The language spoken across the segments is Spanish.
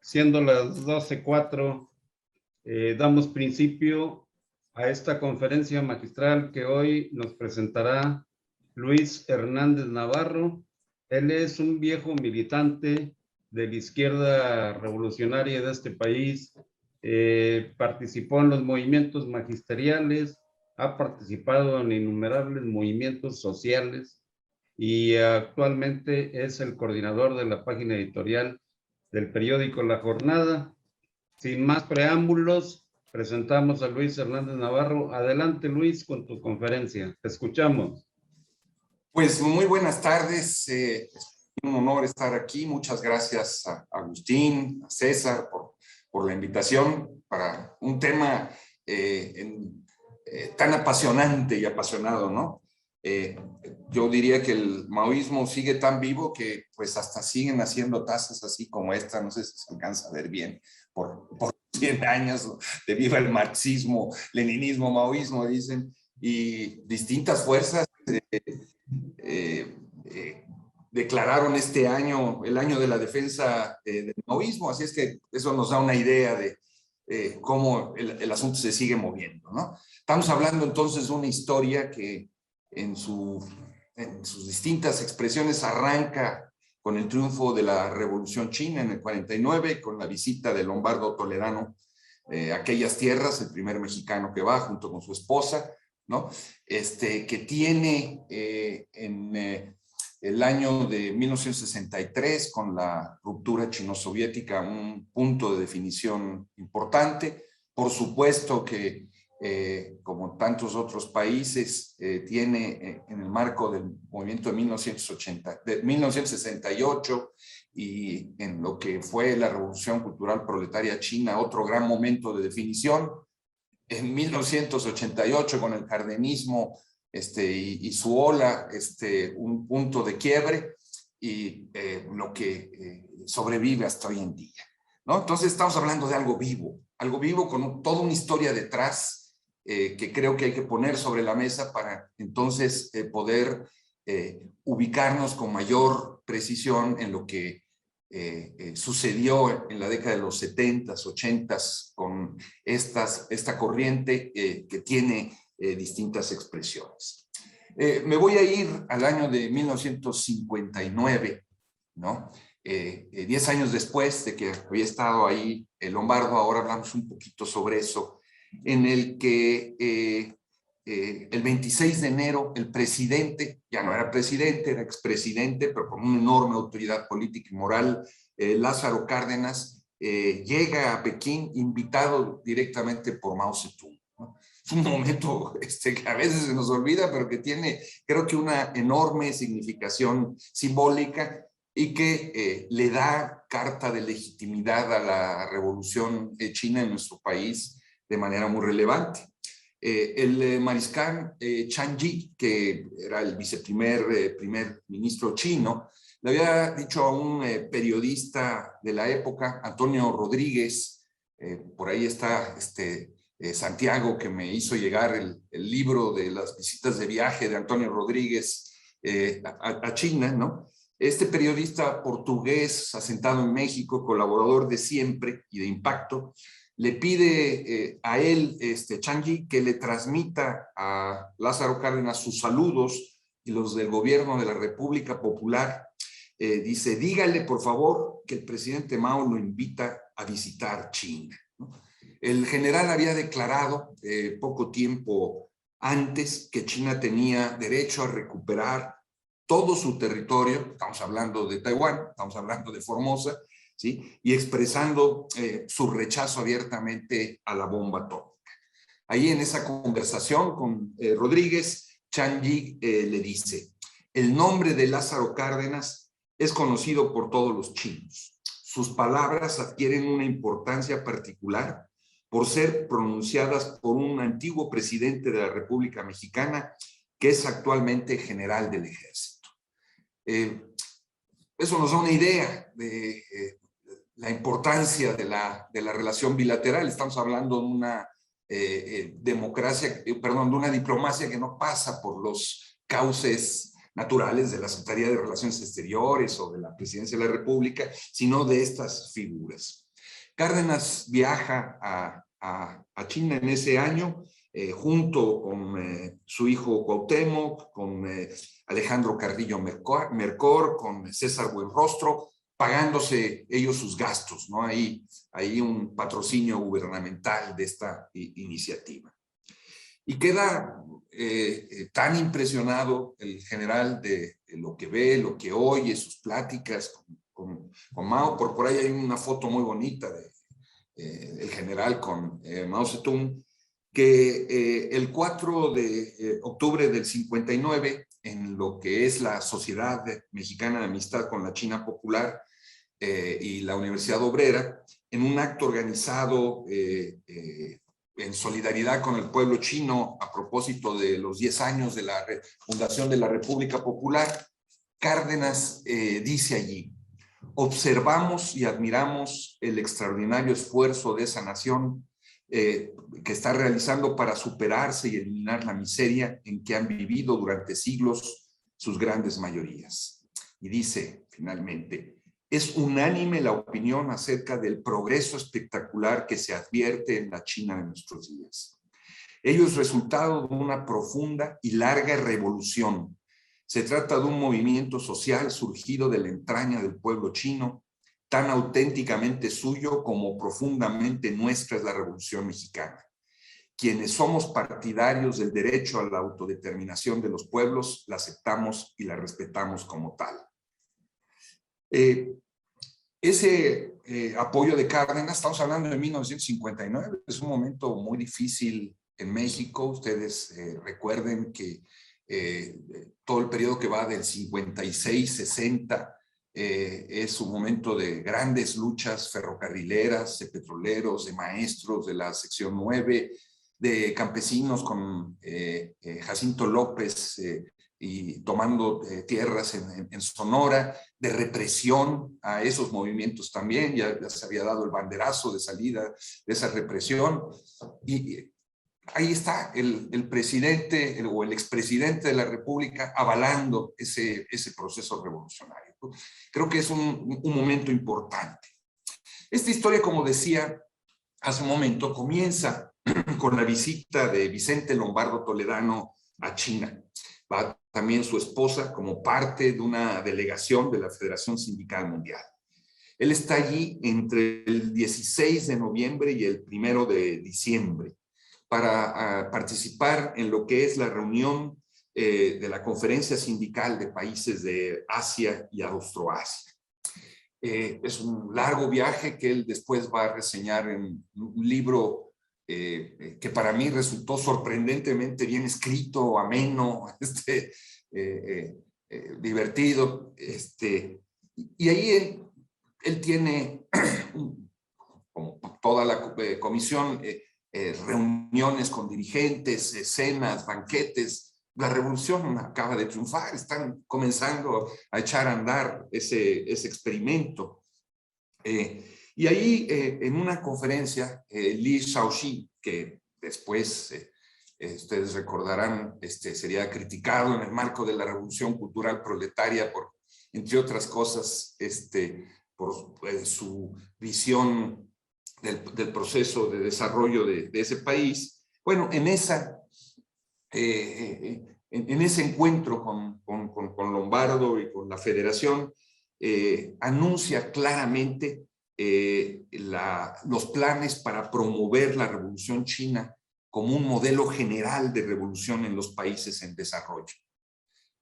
siendo las 12:04, damos principio a esta conferencia magistral que hoy nos presentará Luis Hernández Navarro. Él es un viejo militante de la izquierda revolucionaria de este país, participó en los movimientos magisteriales, ha participado en innumerables movimientos sociales y actualmente es el coordinador de la página editorial del periódico La Jornada. Sin más preámbulos, presentamos a Luis Hernández Navarro. Adelante, Luis, con tu conferencia. Te escuchamos. Pues muy buenas tardes. Es un honor estar aquí. Muchas gracias a Agustín, a César por la invitación para un tema tan apasionante y apasionado, ¿no? Yo diría que el maoísmo sigue tan vivo que pues hasta siguen haciendo tazas así como esta, no sé si se alcanza a ver bien, por 100 años de viva el marxismo, leninismo, maoísmo, dicen, y distintas fuerzas declararon este año el año de la defensa del maoísmo, así es que eso nos da una idea de cómo el asunto se sigue moviendo, ¿no? Estamos hablando entonces de una historia que en sus distintas expresiones arranca con el triunfo de la Revolución China en el 49, con la visita de Lombardo Toledano a aquellas tierras, el primer mexicano que va junto con su esposa, ¿no? Que tiene en el año de 1963, con la ruptura chino-soviética, un punto de definición importante. Por supuesto que, como tantos otros países, tiene en el marco del movimiento de 1968 y en lo que fue la Revolución Cultural Proletaria China, otro gran momento de definición. En 1988, con el cardenismo y su ola, un punto de quiebre y lo que sobrevive hasta hoy en día, ¿no? Entonces estamos hablando de algo vivo con toda una historia detrás que creo que hay que poner sobre la mesa para entonces poder ubicarnos con mayor precisión en lo que sucedió en la década de los 70s, 80s con esta corriente que tiene distintas expresiones. Me voy a ir al año de 1959, ¿no? 10 años después de que había estado ahí Lombardo. Ahora hablamos un poquito sobre eso, en el que el 26 de enero el presidente, ya no era presidente, era expresidente, pero con una enorme autoridad política y moral, Lázaro Cárdenas, llega a Pekín invitado directamente por Mao Zedong, ¿no? Es un momento que a veces se nos olvida, pero que tiene, creo que, una enorme significación simbólica y que le da carta de legitimidad a la revolución china en nuestro país de manera muy relevante. El mariscal Chiang Kai, que era el primer ministro chino, le había dicho a un periodista de la época, Antonio Rodríguez, por ahí está Santiago, que me hizo llegar el libro de las visitas de viaje de Antonio Rodríguez a China, ¿no? Este periodista portugués, asentado en México, colaborador de siempre y de Impacto, le pide a él, Chiang Kai, que le transmita a Lázaro Cárdenas sus saludos y los del gobierno de la República Popular. Dice, dígale por favor que el presidente Mao lo invita a visitar China, ¿no? El general había declarado poco tiempo antes que China tenía derecho a recuperar todo su territorio. Estamos hablando de Taiwán, estamos hablando de Formosa, ¿sí? Y expresando su rechazo abiertamente a la bomba atómica. Ahí en esa conversación con Rodríguez, Chiang Kai le dice, el nombre de Lázaro Cárdenas es conocido por todos los chinos. Sus palabras adquieren una importancia particular por ser pronunciadas por un antiguo presidente de la República Mexicana que es actualmente general del ejército. Eso nos da una idea de la importancia de la relación bilateral. Estamos hablando de una de una diplomacia que no pasa por los cauces naturales de la Secretaría de Relaciones Exteriores o de la Presidencia de la República, sino de estas figuras. Cárdenas viaja a China en ese año, junto con su hijo Cuauhtémoc, con Alejandro Carrillo Mercor, con César Buenrostro, pagándose ellos sus gastos, ¿no? Hay un patrocinio gubernamental de esta iniciativa. Y queda tan impresionado el general de lo que ve, lo que oye, sus pláticas con Mao. Por ahí hay una foto muy bonita del general con Mao Zedong, que el 4 de octubre del 59, en lo que es la Sociedad Mexicana de Amistad con la China Popular y la Universidad Obrera, en un acto organizado en solidaridad con el pueblo chino a propósito de los 10 años de la fundación de la República Popular, Cárdenas dice allí: observamos y admiramos el extraordinario esfuerzo de esa nación que está realizando para superarse y eliminar la miseria en que han vivido durante siglos sus grandes mayorías. Y dice finalmente: es unánime la opinión acerca del progreso espectacular que se advierte en la China de nuestros días. Ello es resultado de una profunda y larga revolución. Se trata de un movimiento social surgido de la entraña del pueblo chino, tan auténticamente suyo como profundamente nuestra es la Revolución Mexicana. Quienes somos partidarios del derecho a la autodeterminación de los pueblos, la aceptamos y la respetamos como tal. Ese apoyo de Cárdenas, estamos hablando de 1959, es un momento muy difícil en México. Ustedes recuerden que todo el periodo que va del 56-60 es un momento de grandes luchas ferrocarrileras, de petroleros, de maestros de la sección 9, de campesinos con Jacinto López y tomando tierras en Sonora, de represión a esos movimientos también. Ya se había dado el banderazo de salida de esa represión. Y ahí está el presidente o el expresidente de la República avalando ese proceso revolucionario. Creo que es un momento importante. Esta historia, como decía hace un momento, comienza con la visita de Vicente Lombardo Toledano a China. Va también su esposa como parte de una delegación de la Federación Sindical Mundial. Él está allí entre el 16 de noviembre y el 1 de diciembre para participar en lo que es la reunión de la Conferencia Sindical de Países de Asia y Austroasia. Es un largo viaje que él después va a reseñar en un libro que para mí resultó sorprendentemente bien escrito, ameno, divertido. Y ahí él tiene, como toda la comisión, reuniones con dirigentes, cenas, banquetes. La revolución acaba de triunfar, están comenzando a echar a andar ese experimento. Y ahí, en una conferencia, Li Shaoxi, que después, ustedes recordarán, sería criticado en el marco de la Revolución Cultural Proletaria por, entre otras cosas, por su visión del proceso de desarrollo de ese país. Bueno, en ese encuentro con Lombardo y con la Federación, anuncia claramente los planes para promover la Revolución China como un modelo general de revolución en los países en desarrollo.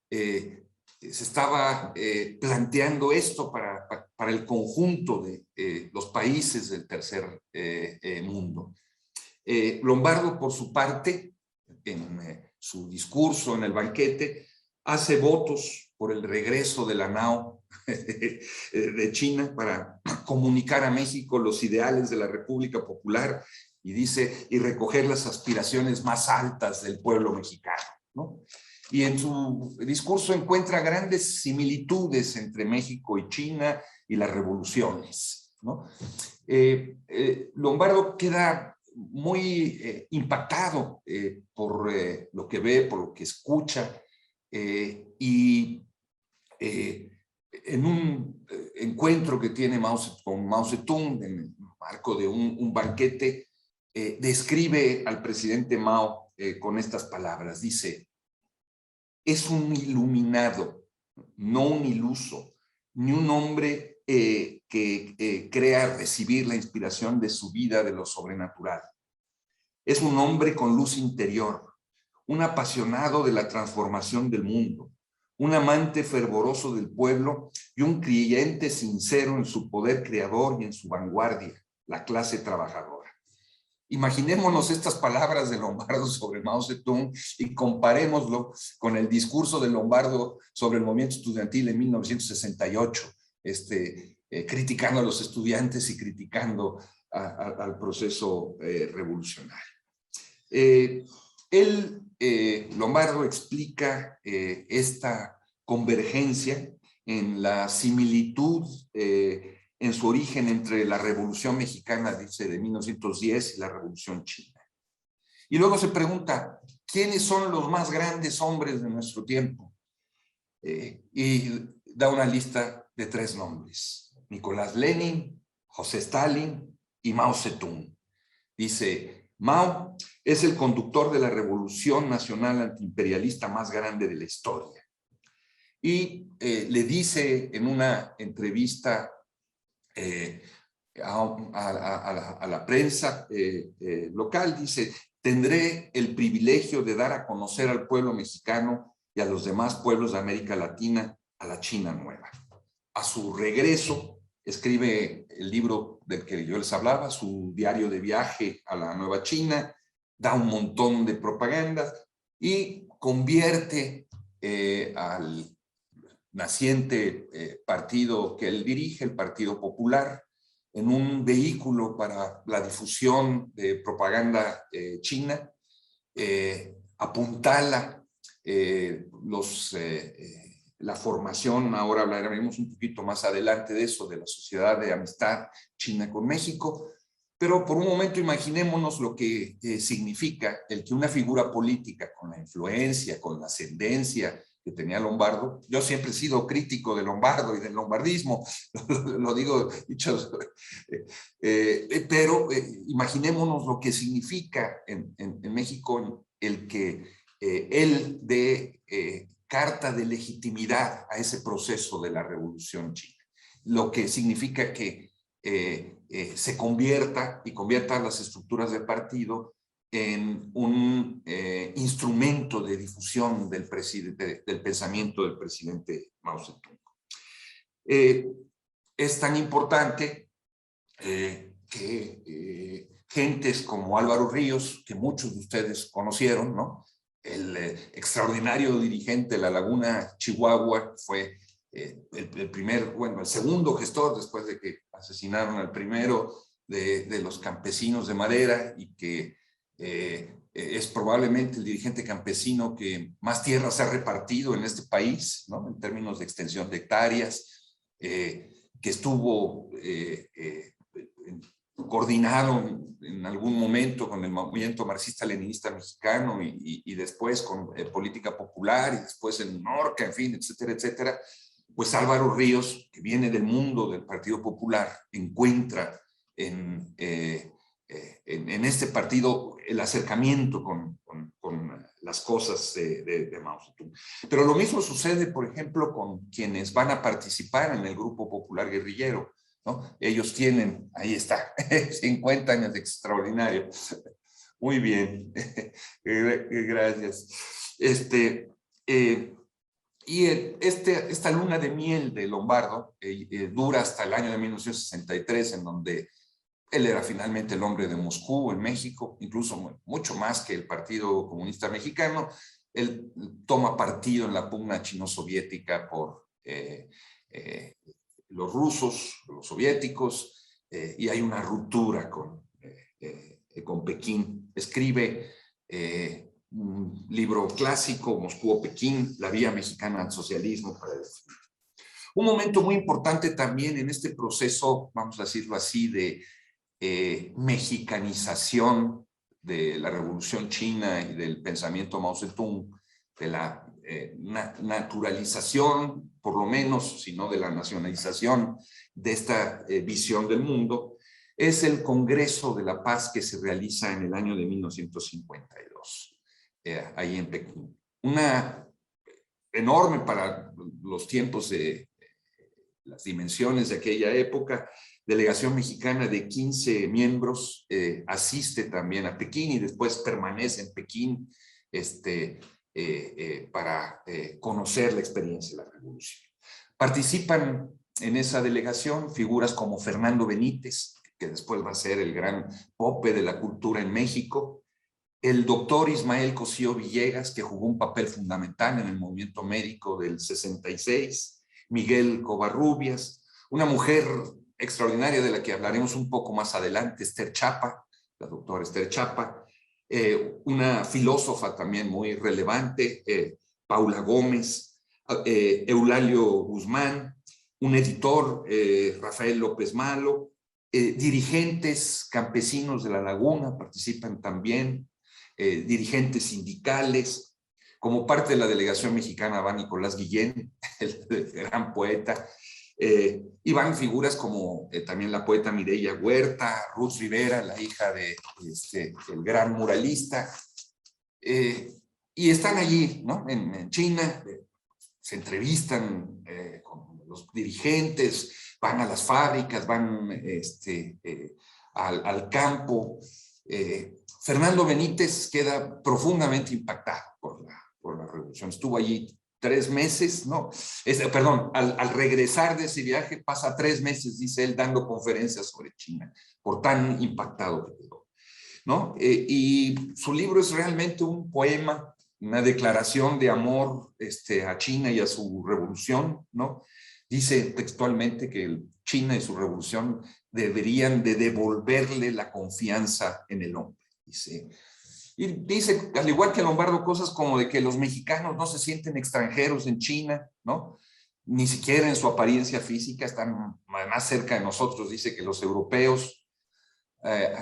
Se estaba planteando esto para el conjunto de los países del tercer mundo. Lombardo, por su parte, en su discurso en el banquete, hace votos por el regreso de la NAO de China para comunicar a México los ideales de la República Popular, y dice, y recoger las aspiraciones más altas del pueblo mexicano, ¿no? Y en su discurso encuentra grandes similitudes entre México y China y las revoluciones, ¿no? Lombardo queda muy impactado por lo que ve, por lo que escucha, En un encuentro que tiene con Mao Zedong, en el marco de un banquete, describe al presidente Mao con estas palabras. Dice: es un iluminado, no un iluso, ni un hombre que crea recibir la inspiración de su vida de lo sobrenatural. Es un hombre con luz interior, un apasionado de la transformación del mundo, un amante fervoroso del pueblo y un creyente sincero en su poder creador y en su vanguardia, la clase trabajadora. Imaginémonos estas palabras de Lombardo sobre Mao Zedong y comparémoslo con el discurso de Lombardo sobre el movimiento estudiantil en 1968, criticando a los estudiantes y criticando al proceso revolucionario. Lombardo explica esta convergencia en la similitud en su origen entre la Revolución Mexicana, dice, de 1910 y la Revolución China. Y luego se pregunta, ¿quiénes son los más grandes hombres de nuestro tiempo? Y da una lista de 3 nombres: Nicolás Lenin, José Stalin y Mao Zedong. Dice: Mao es el conductor de la revolución nacional antiimperialista más grande de la historia. Y le dice en una entrevista a la prensa local, dice: tendré el privilegio de dar a conocer al pueblo mexicano y a los demás pueblos de América Latina a la China nueva. A su regreso, escribe el libro del que yo les hablaba, su diario de viaje a la Nueva China, da un montón de propagandas y convierte al naciente partido que él dirige, el Partido Popular, en un vehículo para la difusión de propaganda china, apuntala la formación, ahora hablaremos un poquito más adelante de eso, de la Sociedad de Amistad China con México, pero por un momento imaginémonos lo que significa el que una figura política con la influencia, con la ascendencia que tenía Lombardo. Yo siempre he sido crítico de Lombardo y del lombardismo, lo digo dicho, pero imaginémonos lo que significa en México el que él dé carta de legitimidad a ese proceso de la Revolución China, lo que significa que se convierta las estructuras del partido en un instrumento de difusión del pensamiento del presidente Mao Zedong. Es tan importante que gentes como Álvaro Ríos, que muchos de ustedes conocieron, ¿no? El extraordinario dirigente de La Laguna, Chihuahua, fue el segundo gestor después de que asesinaron al primero de los campesinos de Madera, y que es probablemente el dirigente campesino que más tierras ha repartido en este país, ¿no? En términos de extensión de hectáreas, que estuvo coordinado en algún momento con el movimiento marxista-leninista mexicano y después con Política Popular y después en Norca, en fin, etcétera, etcétera. Pues Álvaro Ríos, que viene del mundo del Partido Popular, encuentra en este partido el acercamiento con las cosas de Mao Zedong. Pero lo mismo sucede, por ejemplo, con quienes van a participar en el Grupo Popular Guerrillero, ¿no? Ellos tienen, ahí está, 50 años de extraordinario. Muy bien, gracias. Y esta luna de miel de Lombardo dura hasta el año de 1963, en donde él era finalmente el hombre de Moscú en México, incluso mucho más que el Partido Comunista Mexicano. Él toma partido en la pugna chino-soviética por los rusos, los soviéticos, y hay una ruptura con Pekín. Escribe un libro clásico, Moscú o Pekín, la vía mexicana al socialismo, para definir. Un momento muy importante también en este proceso, vamos a decirlo así, de mexicanización de la Revolución China y del pensamiento Mao Zedong, la naturalización, por lo menos, si no de la nacionalización de esta visión del mundo, es el Congreso de la Paz que se realiza en el año de 1952, ahí en Pekín. Una enorme para los tiempos de las dimensiones de aquella época, delegación mexicana de 15 miembros asiste también a Pekín y después permanece en Pekín para conocer la experiencia de la revolución. Participan en esa delegación figuras como Fernando Benítez, que después va a ser el gran pope de la cultura en México, el doctor Ismael Cosío Villegas, que jugó un papel fundamental en el movimiento médico del 66, Miguel Covarrubias, una mujer extraordinaria de la que hablaremos un poco más adelante, Esther Chapa, la doctora Esther Chapa, una filósofa también muy relevante, Paula Gómez, Eulalio Guzmán, un editor, Rafael López Malo, dirigentes campesinos de La Laguna participan también, dirigentes sindicales. Como parte de la delegación mexicana va Nicolás Guillén, el gran poeta, y van figuras como también la poeta Mireya Huerta, Ruth Rivera, la hija de el gran muralista, y están allí, ¿no? En China, se entrevistan con los dirigentes, van a las fábricas, van al campo. Fernando Benítez queda profundamente impactado por la revolución. Estuvo allí 3 meses, ¿no? Perdón, al regresar de ese viaje pasa 3 meses, dice él, dando conferencias sobre China, por tan impactado que quedó, ¿no? Y su libro es realmente un poema, una declaración de amor a China y a su revolución, ¿no? Dice textualmente que China y su revolución deberían de devolverle la confianza en el hombre. Y dice, al igual que Lombardo, cosas como de que los mexicanos no se sienten extranjeros en China, ¿no? Ni siquiera en su apariencia física, están más cerca de nosotros, dice, que los europeos.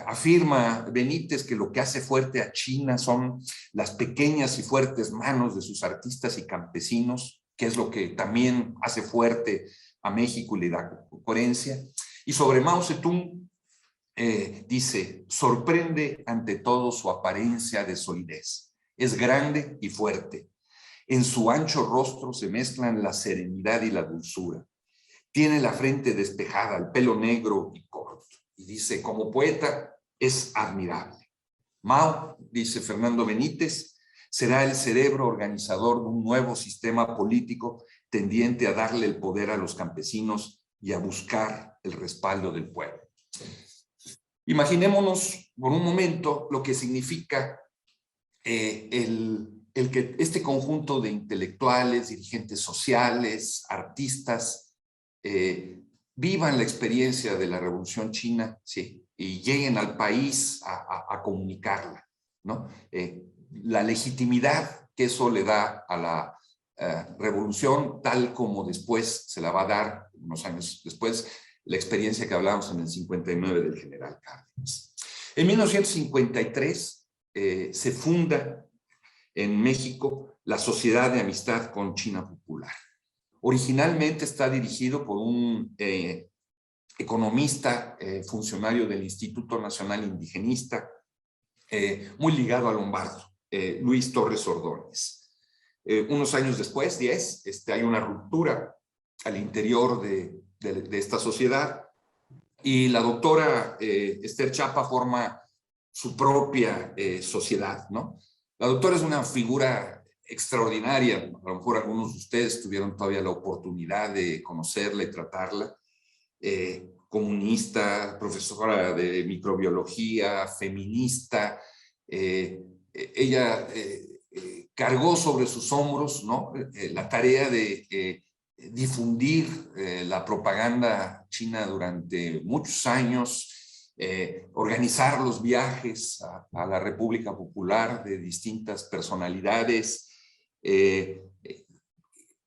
Afirma Benítez que lo que hace fuerte a China son las pequeñas y fuertes manos de sus artistas y campesinos, que es lo que también hace fuerte a México y le da coherencia. Y sobre Mao Zedong, dice, sorprende ante todo su apariencia de solidez. Es grande y fuerte. En su ancho rostro se mezclan la serenidad y la dulzura. Tiene la frente despejada, el pelo negro y corto. Y dice, como poeta, es admirable. Mao, dice Fernando Benítez, será el cerebro organizador de un nuevo sistema político tendiente a darle el poder a los campesinos y a buscar el respaldo del pueblo. Imaginémonos por un momento lo que significa el que este conjunto de intelectuales, dirigentes sociales, artistas, vivan la experiencia de la Revolución China, ¿sí? Y lleguen al país a comunicarla, ¿no? La legitimidad que eso le da a la revolución, tal como después se la va a dar, unos años después, la experiencia que hablábamos en el 59 del general Cárdenas. En 1953 se funda en México la Sociedad de Amistad con China Popular. Originalmente está dirigido por un economista, funcionario del Instituto Nacional Indigenista, muy ligado a Lombardo, Luis Torres Ordóñez. Unos años después, 10, hay una ruptura al interior de esta sociedad y la doctora Esther Chapa forma su propia sociedad, ¿no? La doctora es una figura extraordinaria, a lo mejor algunos de ustedes tuvieron todavía la oportunidad de conocerla y tratarla, comunista, profesora de microbiología, feminista. Ella cargó sobre sus hombros, ¿no? La tarea de difundir la propaganda china durante muchos años, organizar los viajes a la República Popular de distintas personalidades,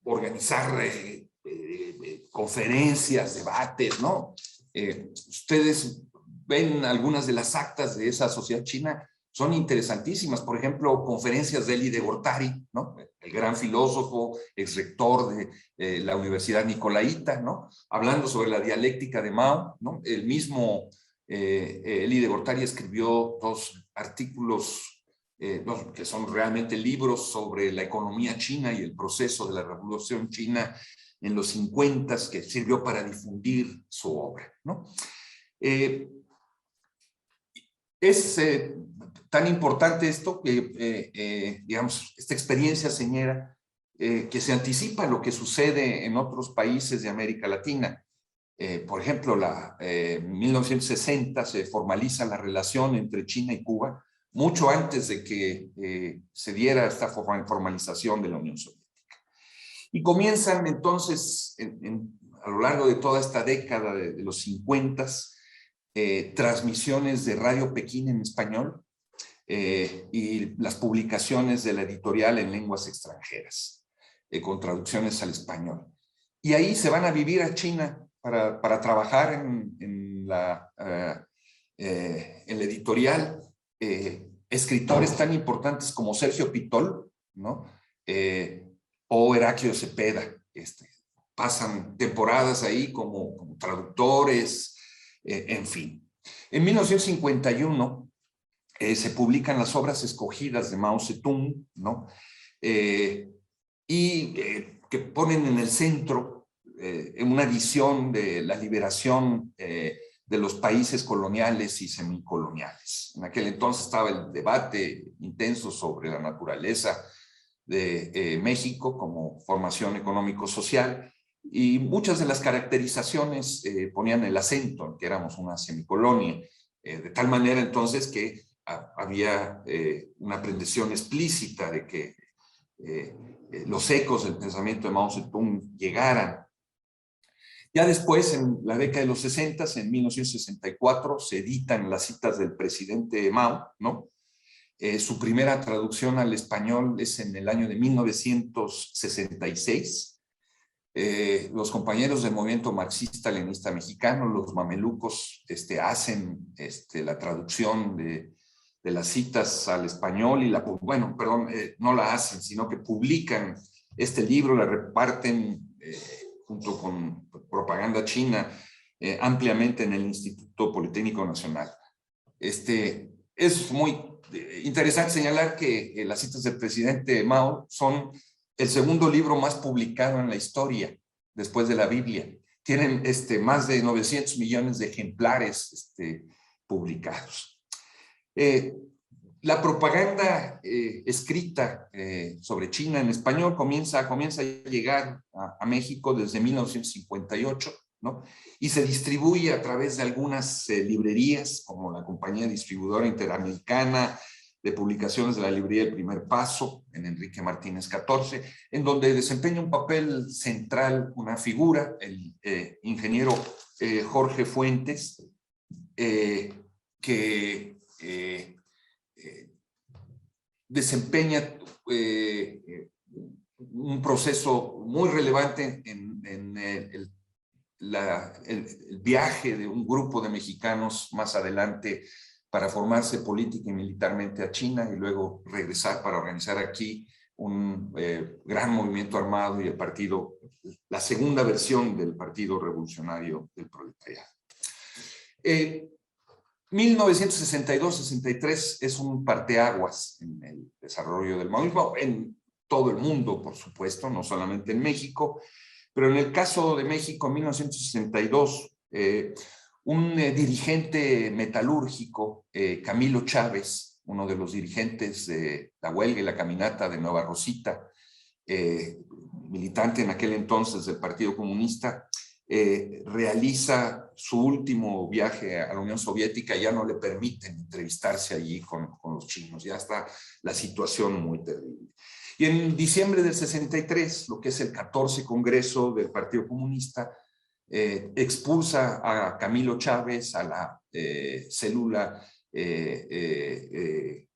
organizar conferencias, debates, ¿no? Ustedes ven algunas de las actas de esa sociedad china, son interesantísimas. Por ejemplo, conferencias de Elie de Gortari, ¿no? El gran filósofo, exrector de la Universidad Nicolaita, ¿no? Hablando sobre la dialéctica de Mao, ¿no? El mismo Elie de Gortari escribió 2 artículos que son realmente libros sobre la economía china y el proceso de la revolución china en los 50, que sirvió para difundir su obra, ¿no? Es tan importante esto que, digamos, esta experiencia señala que se anticipa lo que sucede en otros países de América Latina. Por ejemplo, en 1960 se formaliza la relación entre China y Cuba, mucho antes de que se diera esta formalización de la Unión Soviética. Y comienzan entonces, a lo largo de toda esta década de los 50, transmisiones de Radio Pekín en español y las publicaciones de la editorial en lenguas extranjeras, con traducciones al español. Y ahí se van a vivir a China para trabajar en la editorial. Escritores tan importantes como Sergio Pitol, ¿no? O Heraclio Cepeda, pasan temporadas ahí como traductores, en fin. En 1951 se publican las obras escogidas de Mao Zedong, ¿no? Que ponen en el centro una visión de la liberación de los países coloniales y semicoloniales. En aquel entonces estaba el debate intenso sobre la naturaleza de México como formación económico-social, y muchas de las caracterizaciones ponían el acento en que éramos una semicolonia, de tal manera entonces que había una prendición explícita de que los ecos del pensamiento de Mao Zedong llegaran. Ya después, en la década de los 60, en 1964, se editan las citas del presidente Mao, ¿no? Su primera traducción al español es en el año de 1966. Los compañeros del movimiento marxista-leninista mexicano, los mamelucos, hacen la traducción de las citas al español y no la hacen, sino que publican este libro, la reparten junto con propaganda china ampliamente en el Instituto Politécnico Nacional. Es muy interesante señalar que las citas del presidente Mao son el segundo libro más publicado en la historia, después de la Biblia. Tienen más de 900 millones de ejemplares publicados. La propaganda escrita sobre China en español comienza a llegar a México desde 1958, ¿no? Y se distribuye a través de algunas librerías, como la Compañía Distribuidora Interamericana de Publicaciones de la Librería El Primer Paso, en Enrique Martínez 14, en donde desempeña un papel central una figura, el ingeniero Jorge Fuentes, que desempeña un proceso muy relevante en el viaje de un grupo de mexicanos más adelante para formarse política y militarmente a China y luego regresar para organizar aquí un gran movimiento armado y el partido, la segunda versión del Partido Revolucionario del Proletariado. 1962-63 es un parteaguas en el desarrollo del maoísmo, en todo el mundo, por supuesto, no solamente en México, pero en el caso de México, en 1962, un dirigente metalúrgico, Camilo Chávez, uno de los dirigentes de la huelga y la caminata de Nueva Rosita, militante en aquel entonces del Partido Comunista, realiza su último viaje a la Unión Soviética. Ya no le permiten entrevistarse allí con los chinos, ya está la situación muy terrible. Y en diciembre del 63, lo que es el 14 Congreso del Partido Comunista, expulsa a Camilo Chávez, a la célula que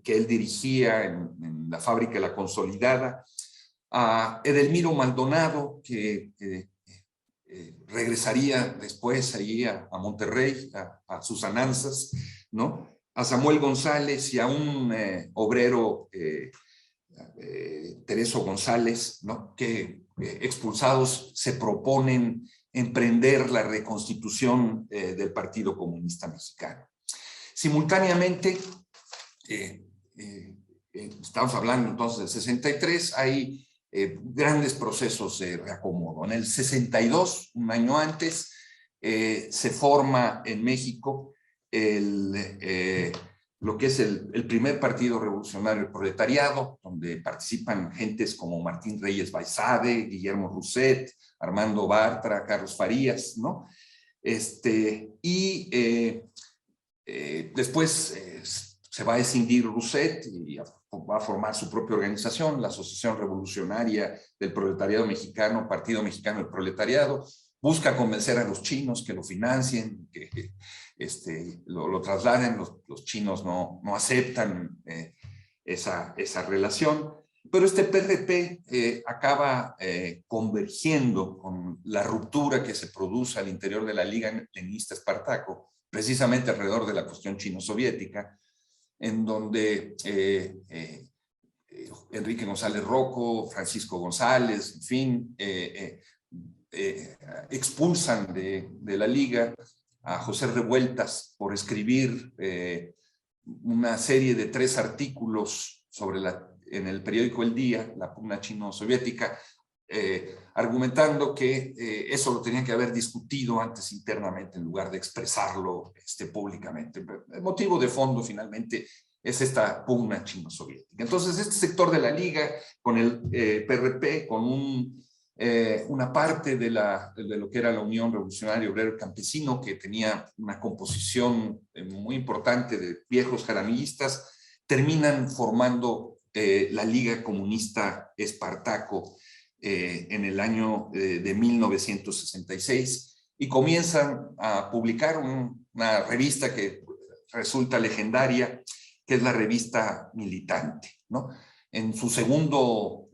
él dirigía en la fábrica de La Consolidada, a Edelmiro Maldonado, que regresaría después allí a Monterrey, a sus andanzas, ¿no? a Samuel González y a un obrero, Tereso González, ¿no? Que expulsados se proponen emprender la reconstitución del Partido Comunista Mexicano. Simultáneamente, estamos hablando entonces del 63, hay grandes procesos de reacomodo. En el 62, un año antes, se forma en México lo que es el primer partido revolucionario, el Proletariado, donde participan gentes como Martín Reyes Baizade, Guillermo Rousset, Armando Bartra, Carlos Farías, ¿no? Después se va a escindir Rousset y va a formar su propia organización, la Asociación Revolucionaria del Proletariado Mexicano, Partido Mexicano del Proletariado. Busca convencer a los chinos que lo financien, que lo trasladen. Los chinos no aceptan esa relación. Pero este PRP acaba convergiendo con la ruptura que se produce al interior de la Liga Leninista Espartaco, precisamente alrededor de la cuestión chino-soviética, en donde Enrique González Rocco, Francisco González, en fin, expulsan de la Liga a José Revueltas por escribir una serie de 3 artículos en el periódico El Día, la pugna chino-soviética, argumentando que eso lo tenían que haber discutido antes internamente en lugar de expresarlo públicamente. El motivo de fondo finalmente es esta pugna chino-soviética. Entonces este sector de la Liga con el PRP, con una parte de lo que era la Unión Revolucionaria Obrero Campesino, que tenía una composición muy importante de viejos jaramillistas, terminan formando la Liga Comunista Espartaco en el año de 1966 y comienzan a publicar una revista que resulta legendaria, que es la revista Militante, ¿no? En su segundo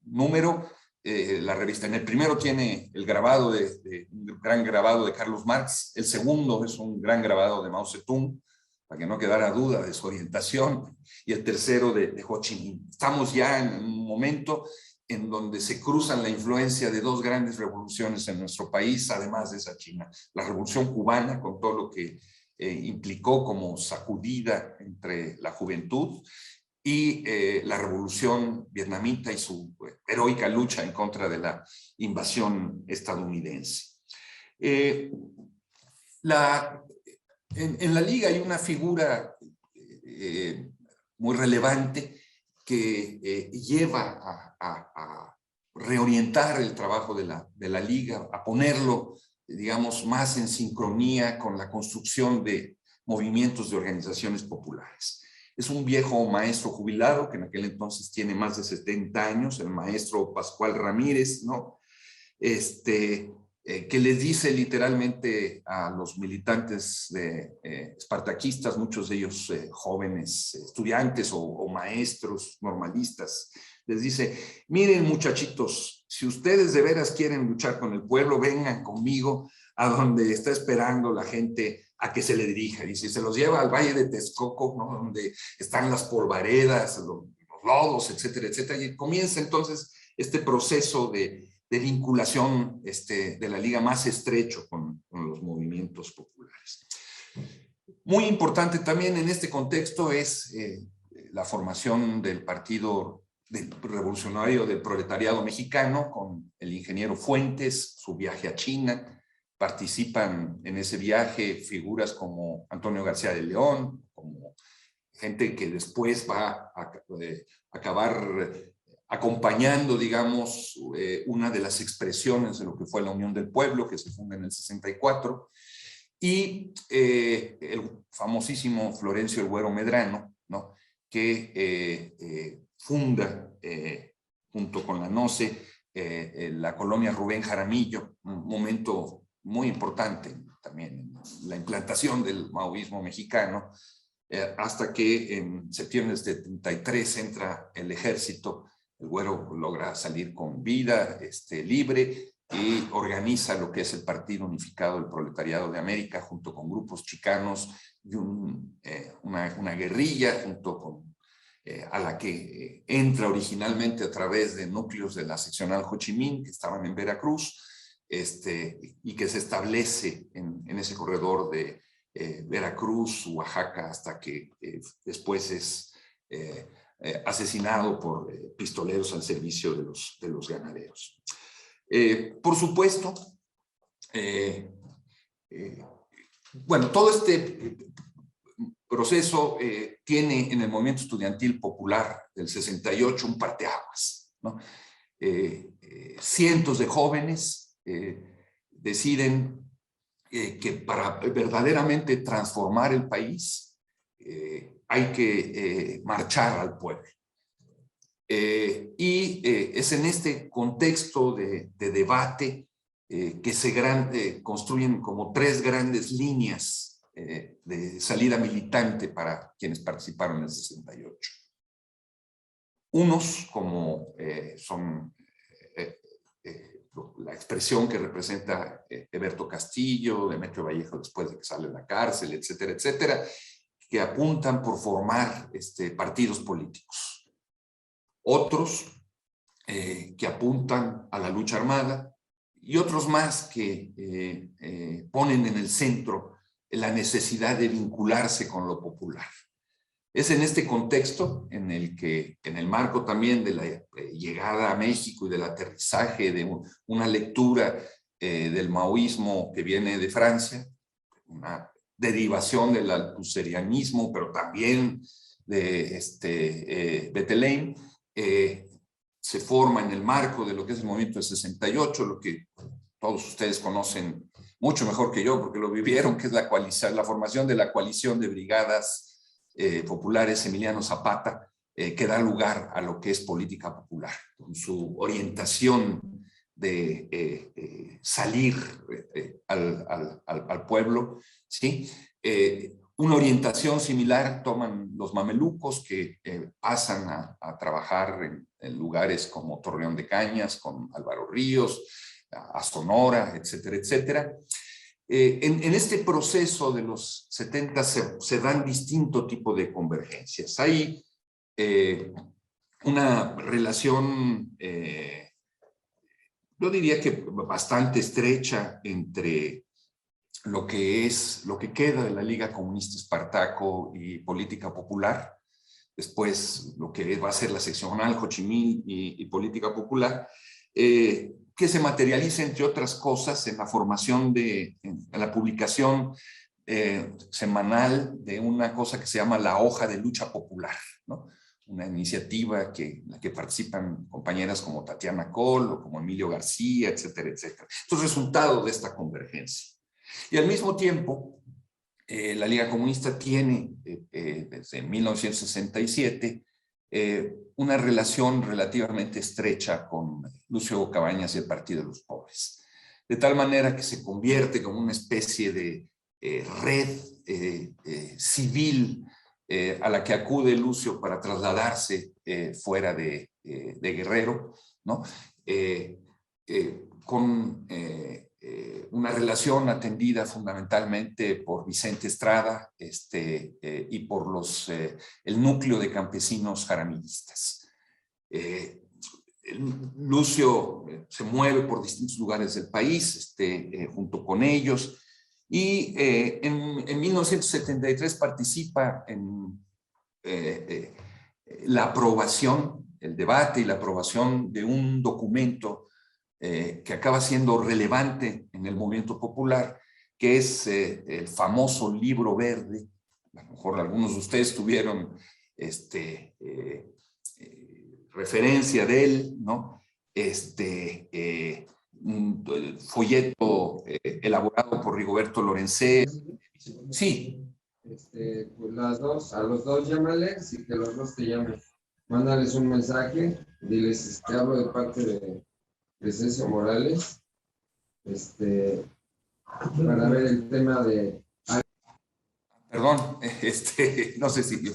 número, la revista, en el primero tiene el grabado un gran grabado de Carlos Marx, el segundo es un gran grabado de Mao Zedong, para que no quedara duda de su orientación, y el tercero de Ho Chi Minh. Estamos ya en un momento en donde se cruzan la influencia de 2 grandes revoluciones en nuestro país, además de esa China. La revolución cubana, con todo lo que implicó como sacudida entre la juventud, y la revolución vietnamita y su heroica lucha en contra de la invasión estadounidense. En la Liga hay una figura muy relevante que lleva a reorientar el trabajo de la Liga, a ponerlo, digamos, más en sincronía con la construcción de movimientos de organizaciones populares. Es un viejo maestro jubilado que en aquel entonces tiene más de 70 años, el maestro Pascual Ramírez, ¿no? Que les dice literalmente a los militantes espartaquistas, muchos de ellos jóvenes estudiantes o maestros normalistas, les dice: miren, muchachitos, si ustedes de veras quieren luchar con el pueblo, vengan conmigo a donde está esperando la gente a que se le dirija. Y si se los lleva al Valle de Texcoco, ¿no? Donde están las polvaredas, los lodos, etcétera, etcétera, y comienza entonces este proceso de vinculación de la Liga más estrecho con los movimientos populares. Muy importante también en este contexto es la formación del Partido Revolucionario del Proletariado Mexicano, con el ingeniero Fuentes, su viaje a China. Participan en ese viaje figuras como Antonio García de León, como gente que después va a acabar acompañando, digamos, una de las expresiones de lo que fue la Unión del Pueblo, que se funda en el 64, y el famosísimo Florencio el Güero Medrano, ¿no? Que funda, junto con la NOCE, la colonia Rubén Jaramillo, un momento muy importante también en la implantación del maoísmo mexicano, hasta que en septiembre del 73 entra el ejército. El Güero logra salir con vida, libre, y organiza lo que es el Partido Unificado del Proletariado de América, junto con grupos chicanos y un una guerrilla junto con, a la que entra originalmente a través de núcleos de la seccional Ho Chi Minh, que estaban en Veracruz, y que se establece en ese corredor de Veracruz, Oaxaca, hasta que después es asesinado por pistoleros al servicio de los ganaderos. Por supuesto, bueno, todo este proceso tiene en el movimiento estudiantil popular del 68 un parteaguas, ¿no? Cientos de jóvenes deciden que para verdaderamente transformar el país hay que marchar al pueblo. Es en este contexto de debate que se construyen como tres grandes líneas de salida militante para quienes participaron en el 68. Unos, como son la expresión que representa Eberto Castillo, Demetrio Vallejo después de que sale de la cárcel, etcétera, etcétera, que apuntan por formar partidos políticos. Otros que apuntan a la lucha armada, y otros más que ponen en el centro la necesidad de vincularse con lo popular. Es en este contexto en el que, en el marco también de la llegada a México y del aterrizaje de una lectura del maoísmo que viene de Francia, una derivación del althuserianismo, pero también de Bethlen, se forma en el marco de lo que es el movimiento del 68, lo que todos ustedes conocen mucho mejor que yo, porque lo vivieron, que es la formación de la coalición de brigadas populares Emiliano Zapata, que da lugar a lo que es política popular, con su orientación de salir al pueblo, ¿sí? Una orientación similar toman los mamelucos, que pasan a trabajar en lugares como Torreón de Cañas, con Álvaro Ríos, a Sonora, etcétera, etcétera. En este proceso de los 70 se dan distinto tipo de convergencias. Hay una relación, yo diría que bastante estrecha entre lo que queda de la Liga Comunista Espartaco y Política Popular, después lo que va a ser la seccional Ho Chi Minh y Política Popular, que se materializa, entre otras cosas, en la formación en la publicación semanal de una cosa que se llama la Hoja de Lucha Popular, ¿no? Una iniciativa en la que participan compañeras como Tatiana Kohl o como Emilio García, etcétera, etcétera. Esto es resultado de esta convergencia. Y al mismo tiempo, la Liga Comunista tiene, desde 1967, una relación relativamente estrecha con Lucio Cabañas y el Partido de los Pobres. De tal manera que se convierte como una especie de red civil a la que acude Lucio para trasladarse fuera de Guerrero, ¿no? Con una relación atendida fundamentalmente por Vicente Estrada y por el núcleo de campesinos jaramillistas. Lucio se mueve por distintos lugares del país junto con ellos, y en 1973 participa en la aprobación, el debate y la aprobación de un documento que acaba siendo relevante en el movimiento popular, que es el famoso Libro Verde. A lo mejor algunos de ustedes tuvieron referencia de él, ¿no? Un folleto elaborado por Rigoberto Lorenzé. Sí. Pues a los dos llámales y que los dos te llamen. Mándales un mensaje, diles, hablo de parte de Crescencio Morales, para ver el tema de... Perdón, no sé si yo...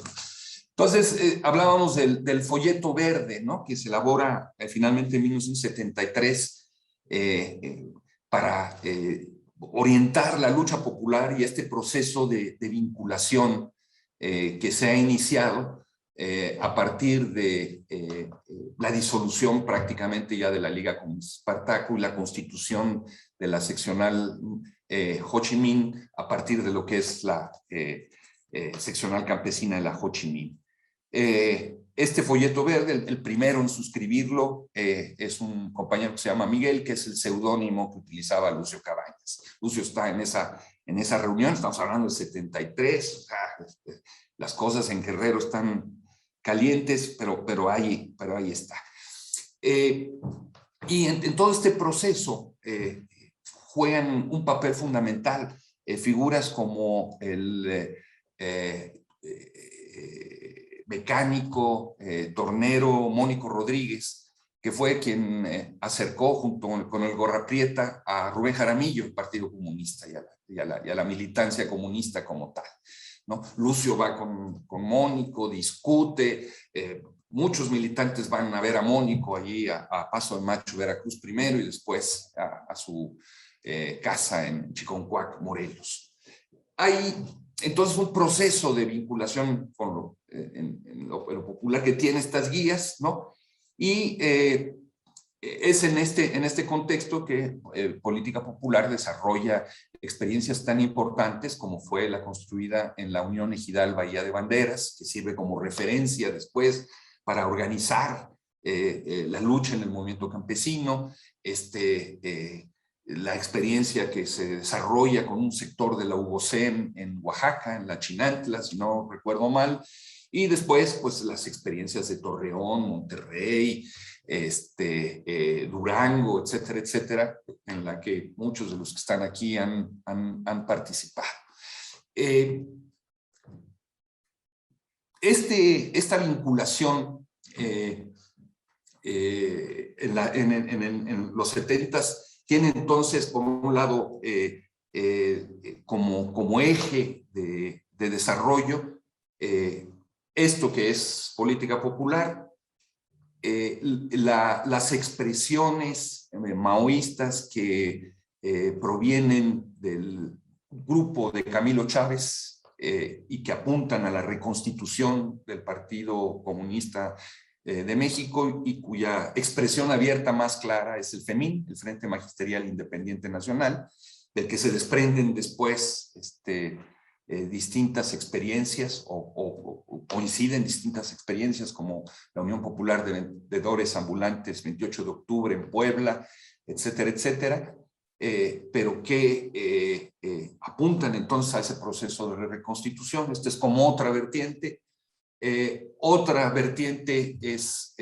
Entonces, hablábamos del folleto verde, ¿no? Que se elabora finalmente en 1973 para orientar la lucha popular y este proceso de vinculación que se ha iniciado a partir de la disolución prácticamente ya de la Liga Comunista Espartaco y la constitución de la seccional Ho Chi Minh a partir de lo que es la seccional campesina de la Ho Chi Minh. Este folleto verde, el primero en suscribirlo, es un compañero que se llama Miguel, que es el seudónimo que utilizaba Lucio Cabañas. Lucio está en esa reunión, estamos hablando de 73, o sea, las cosas en Guerrero están calientes, pero ahí está. Y en todo este proceso juegan un papel fundamental figuras como el mecánico, tornero Mónico Rodríguez, que fue quien acercó junto con el Gorra Prieta a Rubén Jaramillo, el Partido Comunista y a la militancia comunista como tal, ¿no? Lucio va con Mónico, discute, muchos militantes van a ver a Mónico allí a Paso de Macho, Veracruz primero y después a su casa en Chiconcuac, Morelos. Hay entonces un proceso de vinculación con en lo popular que tiene estas guías, ¿no? Y es en este contexto que Política Popular desarrolla experiencias tan importantes como fue la construida en la Unión Ejidal Bahía de Banderas, que sirve como referencia después para organizar la lucha en el movimiento campesino, la experiencia que se desarrolla con un sector de la UBOCEM en Oaxaca, en la Chinantla, si no recuerdo mal, y después pues las experiencias de Torreón, Monterrey, Durango, etcétera, etcétera, en la que muchos de los que están aquí han participado. Esta vinculación en los 70s tiene entonces, por un lado, como eje de desarrollo, esto que es política popular, las expresiones maoístas que provienen del grupo de Camilo Chávez y que apuntan a la reconstitución del Partido Comunista de México y cuya expresión abierta más clara es el FEMIN, el Frente Magisterial Independiente Nacional, del que se desprenden después distintas experiencias o coinciden distintas experiencias como la Unión Popular de Vendedores Ambulantes 28 de octubre en Puebla, etcétera, etcétera, pero que apuntan entonces a ese proceso de reconstitución. Esta es como otra vertiente. Otra vertiente es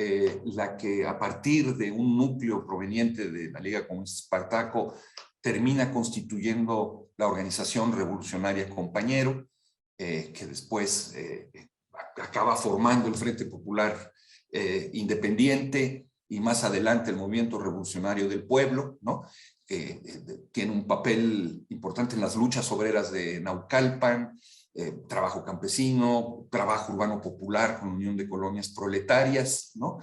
la que a partir de un núcleo proveniente de la Liga Comunista Espartaco termina constituyendo la Organización Revolucionaria Compañero, que después acaba formando el Frente Popular Independiente y más adelante el Movimiento Revolucionario del Pueblo, ¿no? Tiene un papel importante en las luchas obreras de Naucalpan, trabajo campesino, trabajo urbano popular con Unión de Colonias Proletarias, ¿no?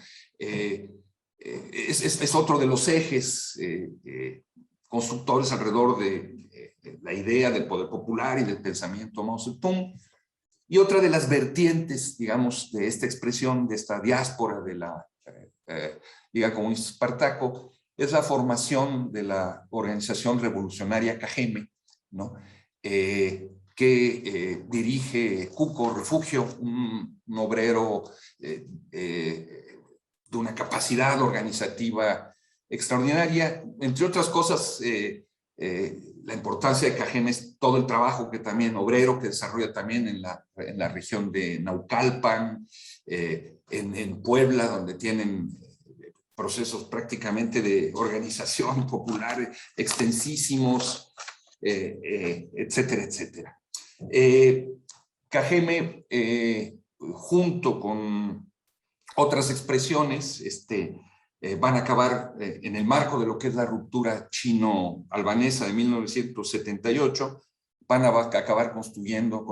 Es otro de los ejes constructores alrededor de la idea del poder popular y del pensamiento Mao Zedong. Y otra de las vertientes, digamos, de esta expresión, de esta diáspora de la Liga Comunista Espartaco, es la formación de la organización revolucionaria Cajeme, ¿no? Que dirige Cuco Refugio, un obrero de una capacidad organizativa extraordinaria. Entre otras cosas, la importancia de Cajeme es todo el trabajo que también obrero que desarrolla también en la región de Naucalpan, en Puebla, donde tienen procesos prácticamente de organización popular extensísimos, etcétera, etcétera. Cajeme, junto con otras expresiones, van a acabar en el marco de lo que es la ruptura chino-albanesa de 1978, van a acabar constituyendo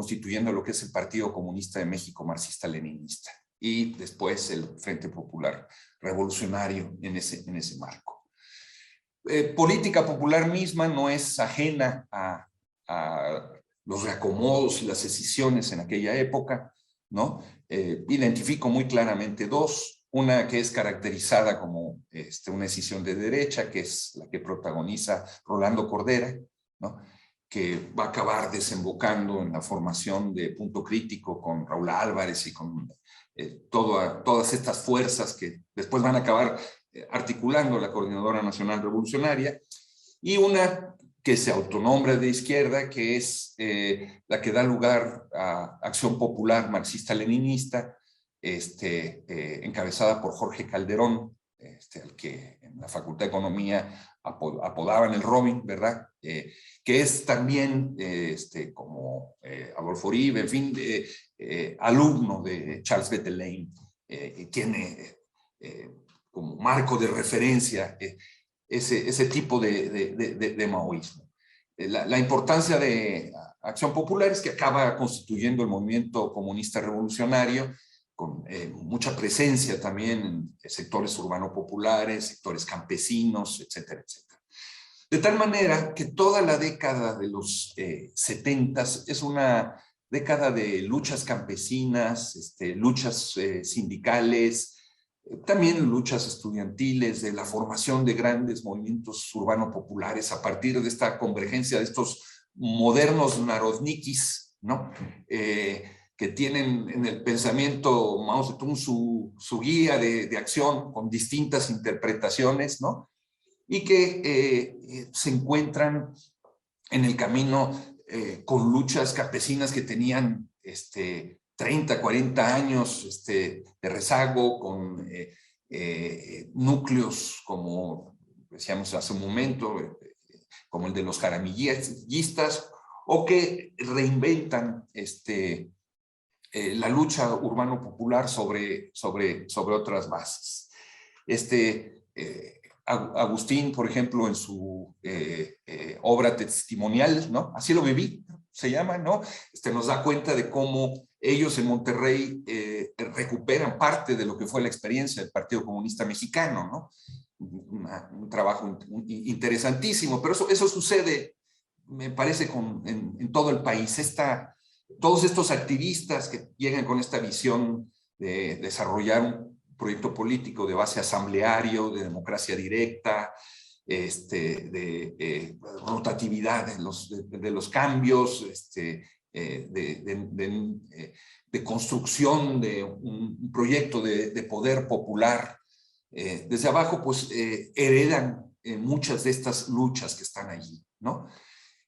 lo que es el Partido Comunista de México marxista-leninista y después el Frente Popular Revolucionario en ese marco. Política Popular misma no es ajena a los reacomodos y las escisiones en aquella época, ¿no? Identifico muy claramente dos. Una que es caracterizada como una escisión de derecha, que es la que protagoniza Rolando Cordera, ¿no? Que va a acabar desembocando en la formación de Punto Crítico con Raúl Álvarez y con todas estas fuerzas que después van a acabar articulando la Coordinadora Nacional Revolucionaria, y una que se autonombra de izquierda, que es la que da lugar a Acción Popular Marxista-Leninista, encabezada por Jorge Calderón, al que en la Facultad de Economía apodaban el Robin, ¿verdad? Que es también, como Adolfo Uribe, en fin, alumno de Charles Bettelheim, y tiene como marco de referencia ese tipo de maoísmo. La importancia de Acción Popular es que acaba constituyendo el movimiento comunista revolucionario con mucha presencia también en sectores urbano-populares, sectores campesinos, etcétera, etcétera. De tal manera que toda la década de los 70s es una década de luchas campesinas, luchas sindicales, también luchas estudiantiles, de la formación de grandes movimientos urbano-populares a partir de esta convergencia de estos modernos narodnikis, ¿no? Que tienen en el pensamiento Mao Zedong su guía de acción con distintas interpretaciones, ¿no? Y que se encuentran en el camino con luchas campesinas que tenían 30, 40 años de rezago, con núcleos como decíamos hace un momento, como el de los jaramillistas, o que reinventan la lucha urbano-popular sobre otras bases. Agustín, por ejemplo, en su obra testimonial, ¿no? Así lo viví, se llama, ¿no? Nos da cuenta de cómo ellos en Monterrey recuperan parte de lo que fue la experiencia del Partido Comunista Mexicano, ¿no? Un trabajo interesantísimo, pero eso sucede, me parece, en todo el país. Todos estos activistas que llegan con esta visión de desarrollar un proyecto político de base asambleario, de democracia directa, de rotatividad de los cambios, de construcción de un proyecto de poder popular desde abajo, pues heredan muchas de estas luchas que están allí, ¿no?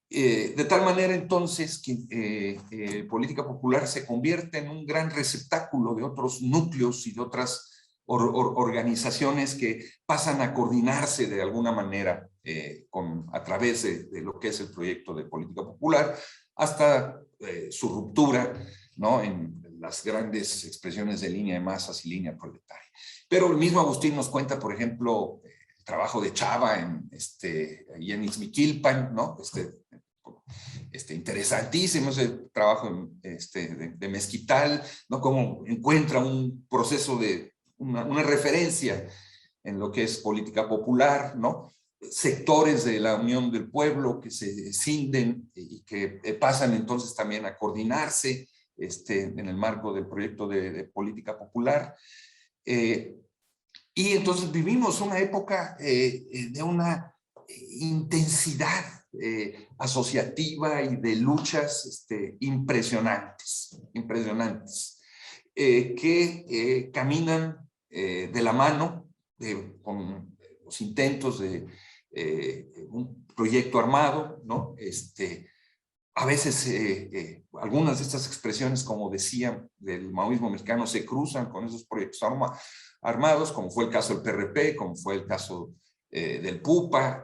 De tal manera entonces que Política Popular se convierte en un gran receptáculo de otros núcleos y de otras organizaciones que pasan a coordinarse de alguna manera a través de lo que es el proyecto de Política Popular, hasta su ruptura, ¿no? En las grandes expresiones de línea de masas y línea proletaria. Pero el mismo Agustín nos cuenta, por ejemplo, el trabajo de Chava y en Ixmiquilpan, ¿no? Interesantísimo ese trabajo de Mezquital, ¿no? Cómo encuentra un proceso de una referencia en lo que es política popular, ¿no? Sectores de la Unión del Pueblo que se cinden y que pasan entonces también a coordinarse en el marco del proyecto de política popular. Y entonces vivimos una época de una intensidad asociativa y de luchas impresionantes, que caminan de la mano con los intentos de un proyecto armado, ¿no? A veces algunas de estas expresiones, como decía, del maoísmo mexicano se cruzan con esos proyectos armados, como fue el caso del PRP, como fue el caso del PUPA,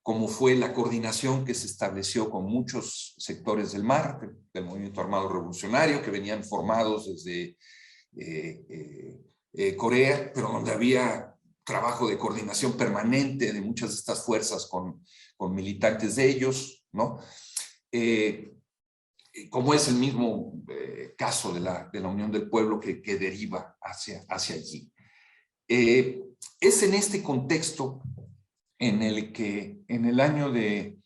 como fue la coordinación que se estableció con muchos sectores del MAR, del movimiento armado revolucionario, que venían formados desde Corea, pero donde había trabajo de coordinación permanente de muchas de estas fuerzas con militantes de ellos, ¿no? Como es el mismo caso de la Unión del Pueblo que deriva hacia allí. Es en este contexto en el que en el año de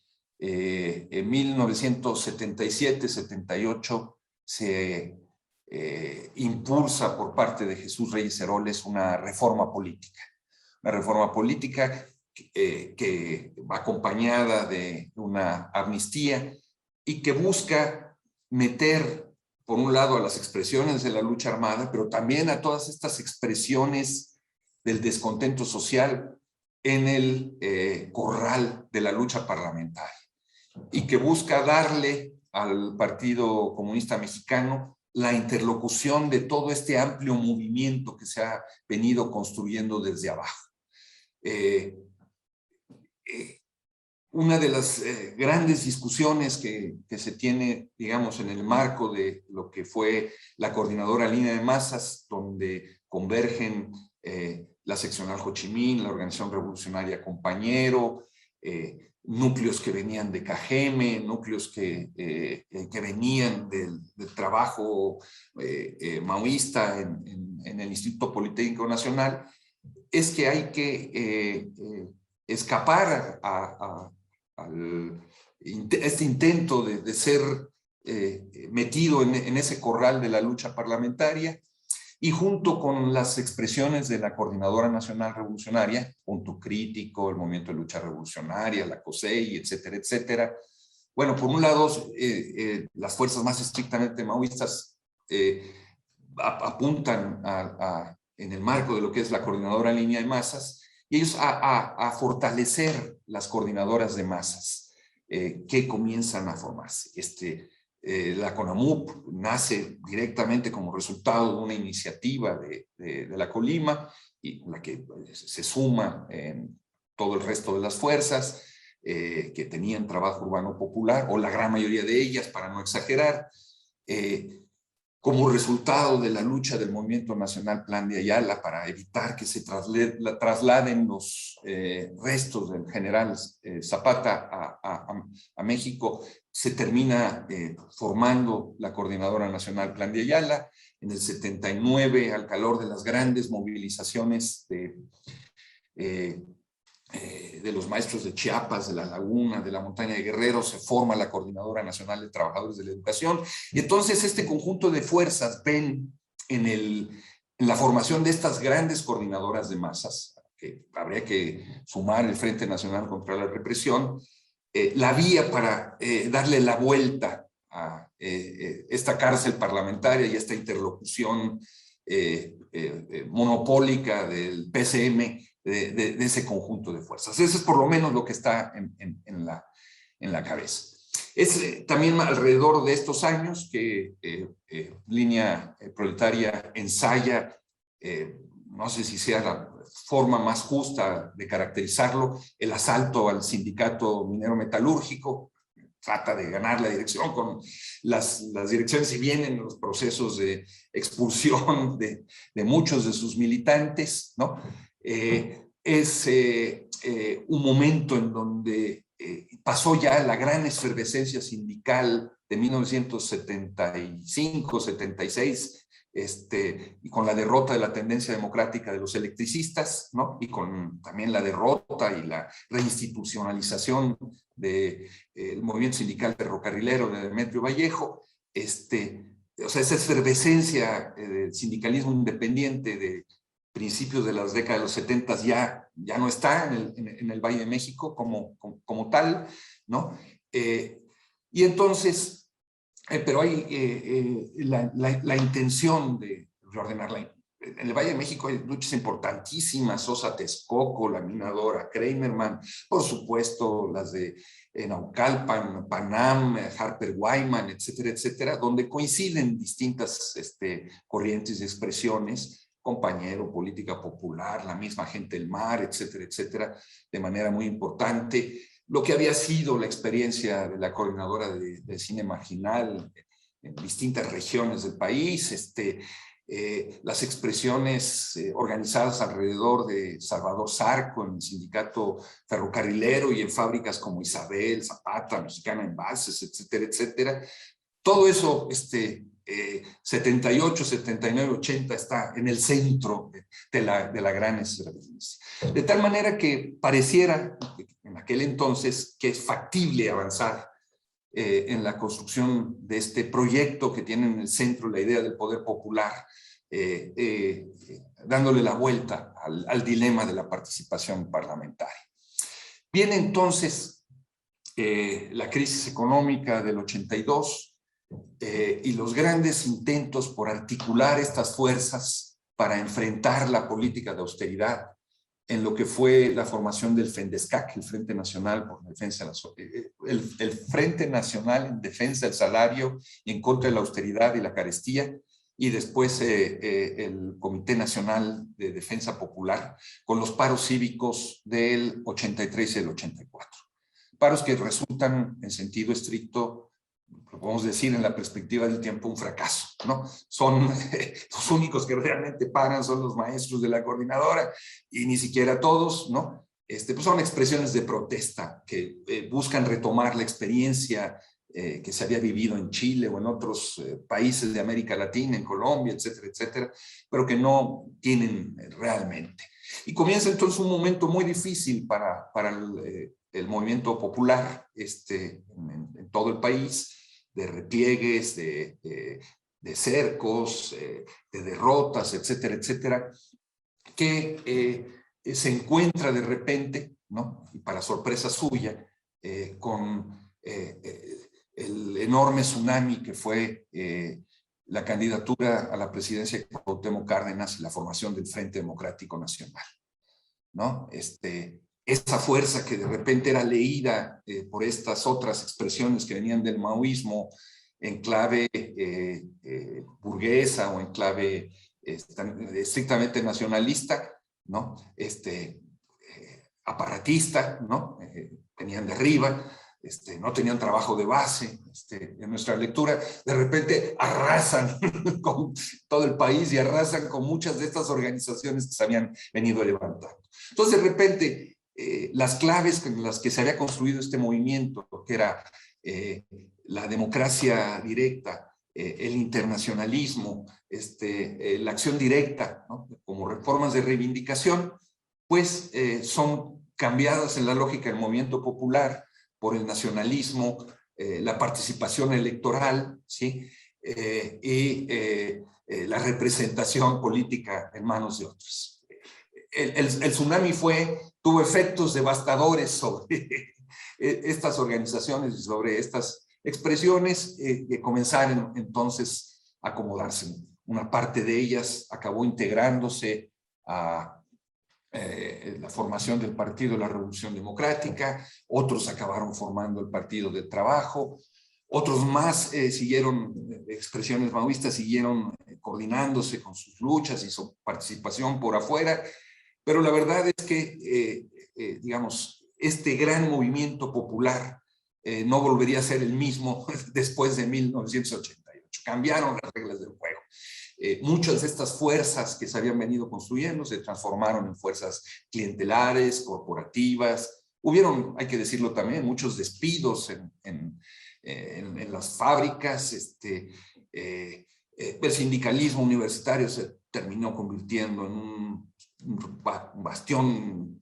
En 1977-78 se impulsa por parte de Jesús Reyes Heroles una reforma política que va acompañada de una amnistía y que busca meter, por un lado, a las expresiones de la lucha armada, pero también a todas estas expresiones del descontento social en el corral de la lucha parlamentaria, y que busca darle al Partido Comunista Mexicano la interlocución de todo este amplio movimiento que se ha venido construyendo desde abajo. Una de las grandes discusiones que se tiene, digamos, en el marco de lo que fue la coordinadora Línea de Masas, donde convergen la seccional Ho Chi Minh, la Organización Revolucionaria Compañero, núcleos que venían de Cajeme, núcleos que venían del trabajo maoísta en el Instituto Politécnico Nacional, es que hay que escapar a este intento de ser metido en ese corral de la lucha parlamentaria, y junto con las expresiones de la Coordinadora Nacional Revolucionaria, Punto Crítico, el Movimiento de Lucha Revolucionaria, la COSEI, etcétera, etcétera. Bueno, por un lado, las fuerzas más estrictamente maoístas apuntan en el marco de lo que es la Coordinadora Línea de Masas, y ellos a fortalecer las coordinadoras de masas que comienzan a formarse. La CONAMUP nace directamente como resultado de una iniciativa de la Colima, y la que se suma en todo el resto de las fuerzas que tenían trabajo urbano popular, o la gran mayoría de ellas, para no exagerar, como resultado de la lucha del Movimiento Nacional Plan de Ayala para evitar que se trasladen los restos del general Zapata a México. Se termina formando la Coordinadora Nacional Plan de Ayala. En el 79, al calor de las grandes movilizaciones de los maestros de Chiapas, de La Laguna, de la Montaña de Guerrero, se forma la Coordinadora Nacional de Trabajadores de la Educación. Y entonces este conjunto de fuerzas ven en la formación de estas grandes coordinadoras de masas, que habría que sumar el Frente Nacional contra la Represión, la vía para darle la vuelta a esta cárcel parlamentaria y esta interlocución monopólica del PCM, de ese conjunto de fuerzas. Eso es por lo menos lo que está en la cabeza. Es también alrededor de estos años que Línea Proletaria ensaya, no sé si sea la forma más justa de caracterizarlo, el asalto al sindicato minero metalúrgico. Trata de ganar la dirección con las direcciones, y vienen los procesos de expulsión de muchos de sus militantes, ¿no? Es un momento en donde pasó ya la gran efervescencia sindical de 1975-76, y con la derrota de la tendencia democrática de los electricistas, ¿no? Y con también la derrota y la reinstitucionalización del movimiento sindical ferrocarrilero de Demetrio Vallejo, o sea, esa efervescencia del sindicalismo independiente de principios de las décadas de los 70 ya no está en el Valle de México como tal, ¿no? Y entonces, pero hay la intención de reordenarla. En el Valle de México hay luchas importantísimas: Sosa Texcoco, la minadora Kramerman, por supuesto las de Naucalpan, Panam, Harper Wyman, etcétera, etcétera, donde coinciden distintas corrientes y expresiones: Compañero, Política Popular, la misma Gente del Mar, etcétera, etcétera, de manera muy importante. Lo que había sido la experiencia de la coordinadora de cine marginal en distintas regiones del país, las expresiones organizadas alrededor de Salvador Zarco en el sindicato ferrocarrilero y en fábricas como Isabel, Zapata, Mexicana Envases, etcétera, etcétera. Todo eso 78, 79, 80 está en el centro de la gran estrategia. De tal manera que pareciera en aquel entonces que es factible avanzar en la construcción de este proyecto que tiene en el centro la idea del poder popular, dándole la vuelta al dilema de la participación parlamentaria. Viene entonces la crisis económica del 82 y los grandes intentos por articular estas fuerzas para enfrentar la política de austeridad en lo que fue la formación del FENDESCAC, el Frente Nacional por la Defensa el Frente Nacional en Defensa del Salario y en contra de la austeridad y la carestía, y después el Comité Nacional de Defensa Popular, con los paros cívicos del 83 y el 84. Paros que resultan, en sentido estricto, lo podemos decir en la perspectiva del tiempo, un fracaso, ¿no? Son los únicos que realmente paran, son los maestros de la coordinadora, y ni siquiera todos, ¿no? Pues son expresiones de protesta que buscan retomar la experiencia que se había vivido en Chile o en otros países de América Latina, en Colombia, etcétera, etcétera, pero que no tienen realmente. Y comienza entonces un momento muy difícil para el movimiento popular en todo el país, de repliegues, de cercos, de derrotas, etcétera, etcétera, que se encuentra de repente, ¿no? Y para sorpresa suya, con el enorme tsunami que fue la candidatura a la presidencia de Cuauhtémoc Cárdenas y la formación del Frente Democrático Nacional, ¿no? Esa fuerza que de repente era leída por estas otras expresiones que venían del maoísmo en clave burguesa o en clave estrictamente nacionalista, ¿no? Aparatista, ¿no? Venían de arriba, no tenían trabajo de base, en nuestra lectura, de repente arrasan con todo el país y arrasan con muchas de estas organizaciones que se habían venido levantando. Entonces, de repente, las claves con las que se había construido este movimiento, que era la democracia directa, el internacionalismo, la acción directa, ¿no? Como reformas de reivindicación, pues son cambiadas en la lógica del movimiento popular por el nacionalismo, la participación electoral, ¿sí? Y la representación política en manos de otros. El tsunami tuvo efectos devastadores sobre estas organizaciones y sobre estas expresiones que comenzaron entonces a acomodarse. Una parte de ellas acabó integrándose a la formación del Partido de la Revolución Democrática, otros acabaron formando el Partido del Trabajo, otros más siguieron, expresiones maoístas, siguieron coordinándose con sus luchas y su participación por afuera, pero la verdad es que, digamos, este gran movimiento popular no volvería a ser el mismo después de 1988. Cambiaron las reglas del juego. Muchas de estas fuerzas que se habían venido construyendo se transformaron en fuerzas clientelares, corporativas. Hubieron, hay que decirlo también, muchos despidos en las fábricas. El sindicalismo universitario se terminó convirtiendo en un bastión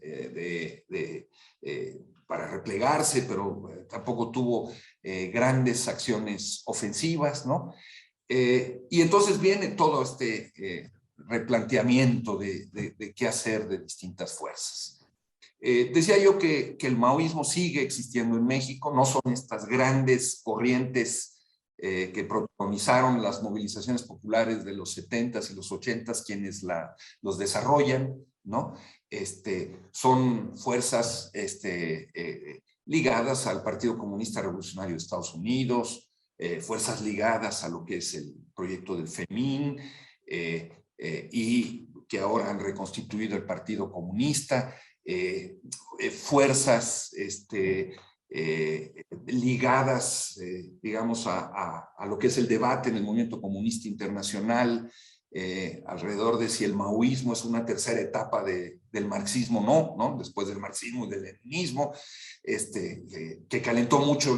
para replegarse, pero tampoco tuvo grandes acciones ofensivas, ¿no? Y entonces viene todo replanteamiento de qué hacer de distintas fuerzas. Decía yo que el maoísmo sigue existiendo en México, no son estas grandes corrientes que protagonizaron las movilizaciones populares de los 70s y los 80s quienes los desarrollan, ¿no? Son fuerzas ligadas al Partido Comunista Revolucionario de Estados Unidos, fuerzas ligadas a lo que es el proyecto del FEMIN y que ahora han reconstituido el Partido Comunista, fuerzas ligadas, digamos, a lo que es el debate en el movimiento comunista internacional, alrededor de si el maoísmo es una tercera etapa del marxismo, no, después del marxismo y del leninismo, que calentó mucho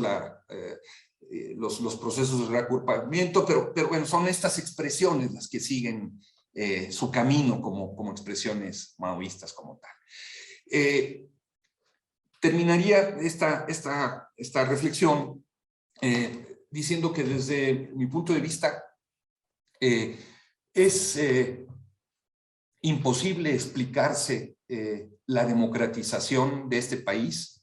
los procesos de reagrupamiento, pero bueno, son estas expresiones las que siguen su camino como expresiones maoístas como tal. Terminaría esta reflexión diciendo que desde mi punto de vista es imposible explicarse la democratización de este país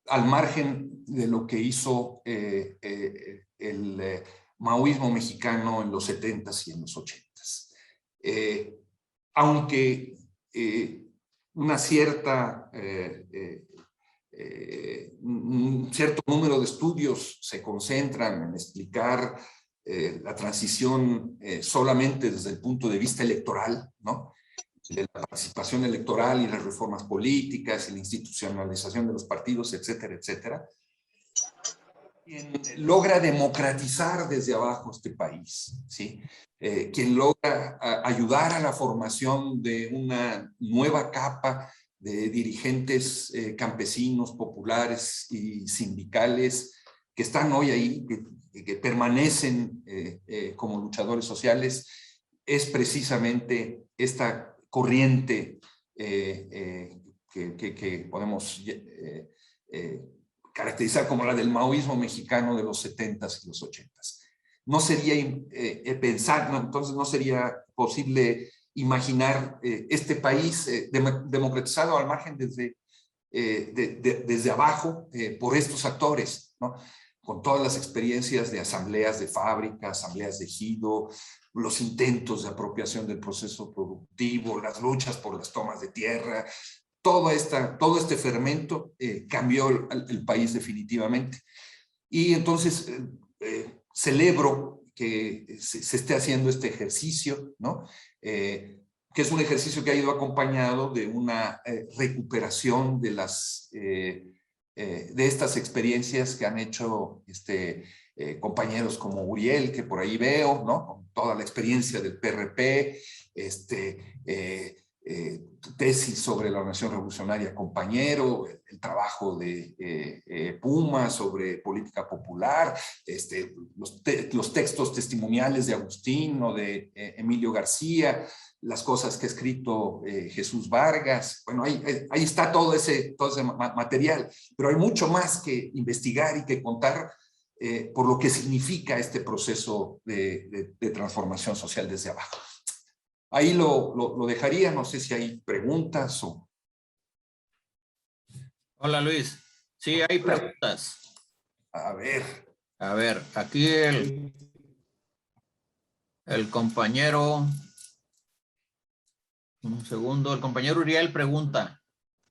al margen de lo que hizo el maoísmo mexicano en los 70s y en los 80s. Aunque un cierto número de estudios se concentran en explicar la transición solamente desde el punto de vista electoral, ¿no? De la participación electoral y las reformas políticas y la institucionalización de los partidos, etcétera, etcétera. Quien logra democratizar desde abajo este país, ¿sí? Quien logra ayudar a la formación de una nueva capa de dirigentes campesinos, populares y sindicales que están hoy ahí, que permanecen como luchadores sociales, es precisamente esta corriente que podemos caracterizar como la del maoísmo mexicano de los 70s y los 80s. No sería entonces no sería posible imaginar este país democratizado al margen desde abajo por estos actores, ¿no? Con todas las experiencias de asambleas de fábrica, asambleas de ejido, los intentos de apropiación del proceso productivo, las luchas por las tomas de tierra, todo este fermento cambió el país definitivamente. Y entonces celebro que se esté haciendo este ejercicio, ¿no? Que es un ejercicio que ha ido acompañado de una recuperación de estas experiencias que han hecho compañeros como Uriel, que por ahí veo, ¿no? Con toda la experiencia del PRP, tesis sobre la Organización Revolucionaria Compañero, el trabajo de Puma sobre política popular, los textos testimoniales de Agustín o de Emilio García, las cosas que ha escrito Jesús Vargas. Bueno, ahí está todo ese material, pero hay mucho más que investigar y que contar por lo que significa este proceso de transformación social desde abajo. Ahí lo dejaría, no sé si hay preguntas o... Hola Luis, sí hay preguntas. A ver, aquí el compañero, un segundo, el compañero Uriel pregunta: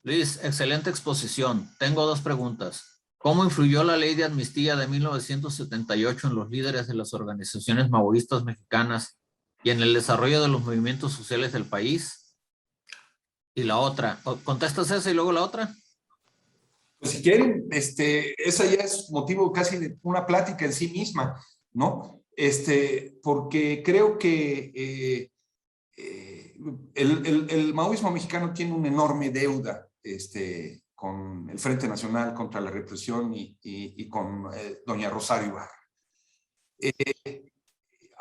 Luis, excelente exposición, tengo dos preguntas. ¿Cómo influyó la ley de amnistía de 1978 en los líderes de las organizaciones maoístas mexicanas y en el desarrollo de los movimientos sociales del país? Y la otra, ¿contestas esa y luego la otra? Pues si quieren, esa ya es motivo casi de una plática en sí misma, ¿no? Porque creo que el maoísmo mexicano tiene una enorme deuda con el Frente Nacional contra la Represión y con doña Rosario Ibarra.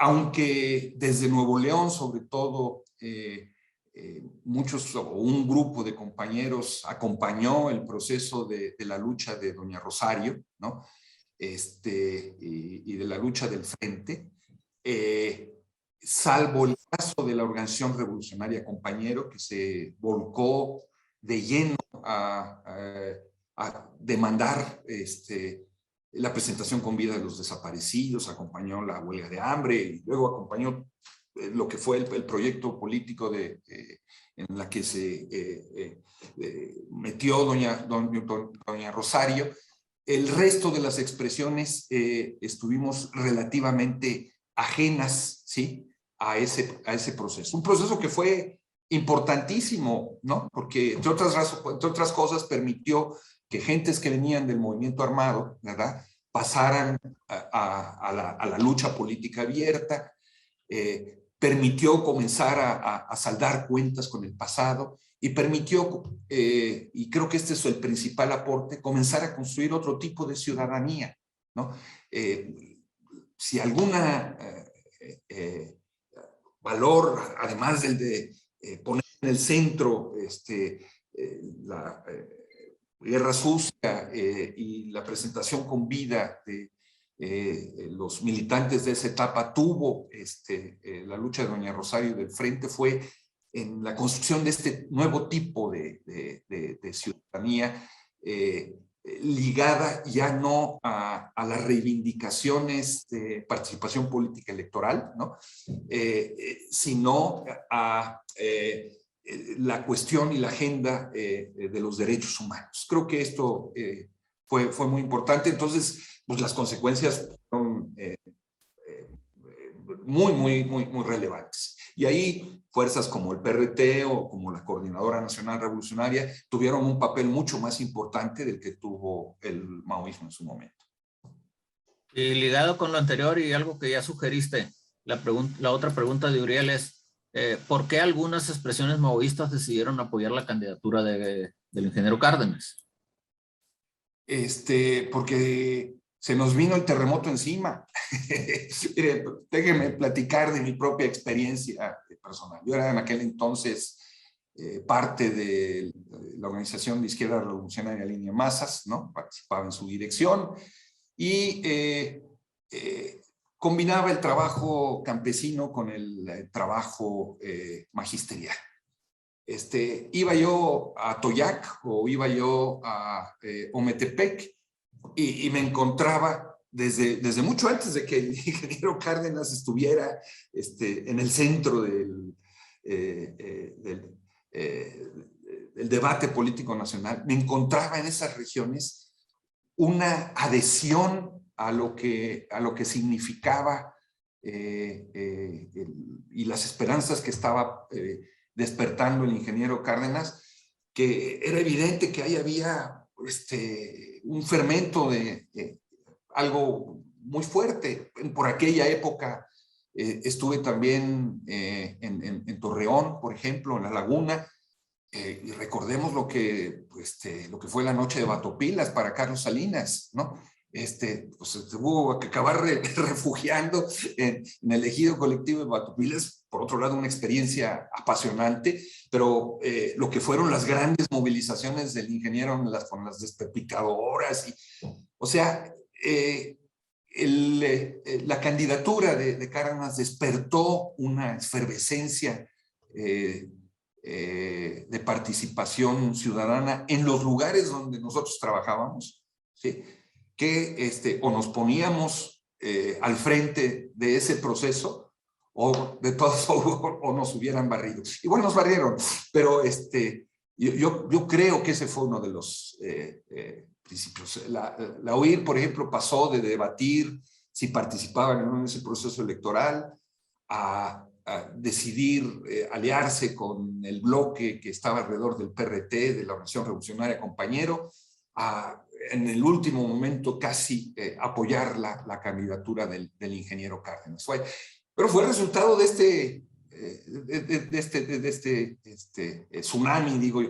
Aunque desde Nuevo León, sobre todo, muchos o un grupo de compañeros acompañó el proceso de la lucha de doña Rosario, ¿no? Y de la lucha del Frente, salvo el caso de la Organización Revolucionaria Compañero, que se volcó de lleno a demandar la presentación con vida de los desaparecidos, acompañó la huelga de hambre y luego acompañó lo que fue el proyecto político en la que se metió doña Rosario. El resto de las expresiones estuvimos relativamente ajenas, ¿sí?, a ese proceso. Un proceso que fue importantísimo, ¿no? Porque, entre otras cosas, permitió que gentes que venían del movimiento armado, ¿verdad?, pasaran a la lucha política abierta, permitió comenzar a saldar cuentas con el pasado y permitió, y creo que este es el principal aporte, comenzar a construir otro tipo de ciudadanía, ¿no? Si alguna valor, además del de poner en el centro la guerra sucia y la presentación con vida de los militantes de esa etapa, tuvo la lucha de doña Rosario del Frente, fue en la construcción de este nuevo tipo de ciudadanía ligada ya no a las reivindicaciones de participación política electoral, ¿no? Sino a la cuestión y la agenda de los derechos humanos. Creo que esto fue muy importante. Entonces, pues las consecuencias fueron muy relevantes. Y ahí fuerzas como el PRT o como la Coordinadora Nacional Revolucionaria tuvieron un papel mucho más importante del que tuvo el maoísmo en su momento. Y ligado con lo anterior y algo que ya sugeriste, la otra pregunta de Uriel es, ¿por qué algunas expresiones maoístas decidieron apoyar la candidatura del ingeniero Cárdenas? Porque se nos vino el terremoto encima. Mire, déjenme platicar de mi propia experiencia personal. Yo era en aquel entonces parte de la organización de Izquierda Revolucionaria Línea Masas, ¿no? Participaba en su dirección y combinaba el trabajo campesino con el trabajo magisterial. Iba yo a Toyac o iba yo a Ometepec y me encontraba desde mucho antes de que el ingeniero Cárdenas estuviera en el centro del debate político nacional, me encontraba en esas regiones una adhesión a lo que significaba y las esperanzas que estaba despertando el ingeniero Cárdenas, que era evidente que ahí había un fermento de algo muy fuerte. Por aquella época estuve también en Torreón, por ejemplo, en La Laguna, y recordemos lo que fue la noche de Batopilas para Carlos Salinas, ¿no? Pues tuvo que acabar refugiando en el ejido colectivo de Batopilas. Por otro lado, una experiencia apasionante, pero lo que fueron las grandes movilizaciones del ingeniero con las despepicadoras, o sea, la candidatura de Cárdenas despertó una efervescencia de participación ciudadana en los lugares donde nosotros trabajábamos, ¿sí? Que o nos poníamos al frente de ese proceso o de todos o nos hubieran barrido. Y bueno, nos barrieron, pero yo creo que ese fue uno de los principios. La UIR, por ejemplo, pasó de debatir si participaban en ese proceso electoral a decidir aliarse con el bloque que estaba alrededor del PRT, de la Organización Revolucionaria Compañero, en el último momento casi apoyar la candidatura del ingeniero Cárdenas. Pero fue el resultado de este tsunami, digo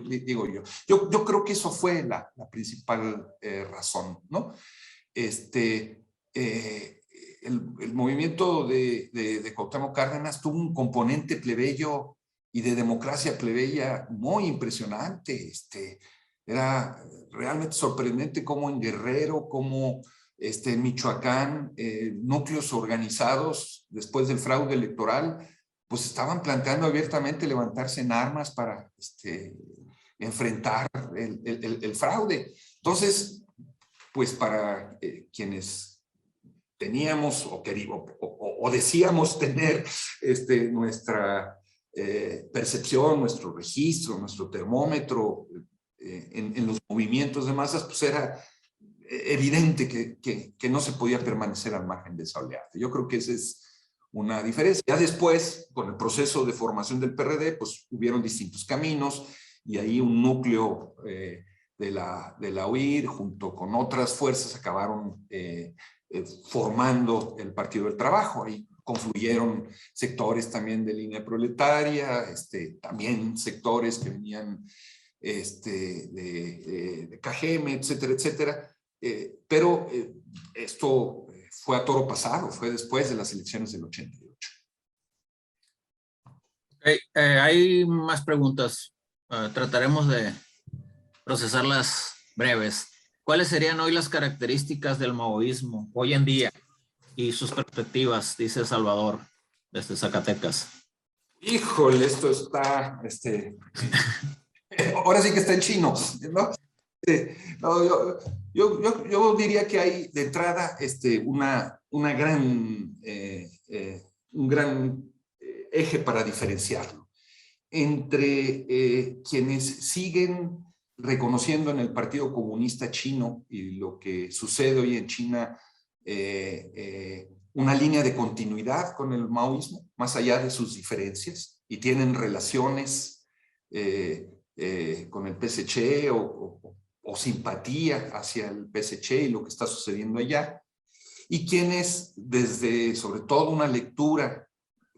yo. Yo creo que eso fue la principal razón, ¿no? El movimiento de Cuauhtémoc Cárdenas tuvo un componente plebeyo y de democracia plebeya muy impresionante. Era realmente sorprendente cómo en Guerrero, cómo en Michoacán, núcleos organizados después del fraude electoral, pues estaban planteando abiertamente levantarse en armas para enfrentar el fraude. Entonces, pues para quienes teníamos o decíamos tener nuestra percepción, nuestro registro, nuestro termómetro en los movimientos de masas, pues era evidente que no se podía permanecer al margen de esa oleada. Yo creo que esa es una diferencia. Ya después, con el proceso de formación del PRD, pues hubieron distintos caminos y ahí un núcleo de la UIR junto con otras fuerzas acabaron formando el Partido del Trabajo. Ahí confluyeron sectores también de línea proletaria, también sectores que venían de CAGEM, etcétera, etcétera. pero esto fue a toro pasado, fue después de las elecciones del 88. Okay, hay más preguntas. Trataremos de procesarlas breves. ¿Cuáles serían hoy las características del maoísmo hoy en día y sus perspectivas? Dice Salvador, desde Zacatecas. Híjole, esto está, ahora sí que está en chino, ¿no? No, yo diría que hay de entrada un gran eje para diferenciarlo entre quienes siguen reconociendo en el Partido Comunista Chino y lo que sucede hoy en China una línea de continuidad con el maoísmo, más allá de sus diferencias, y tienen relaciones con el PSC o simpatía hacia el PSC y lo que está sucediendo allá, y quienes desde sobre todo una lectura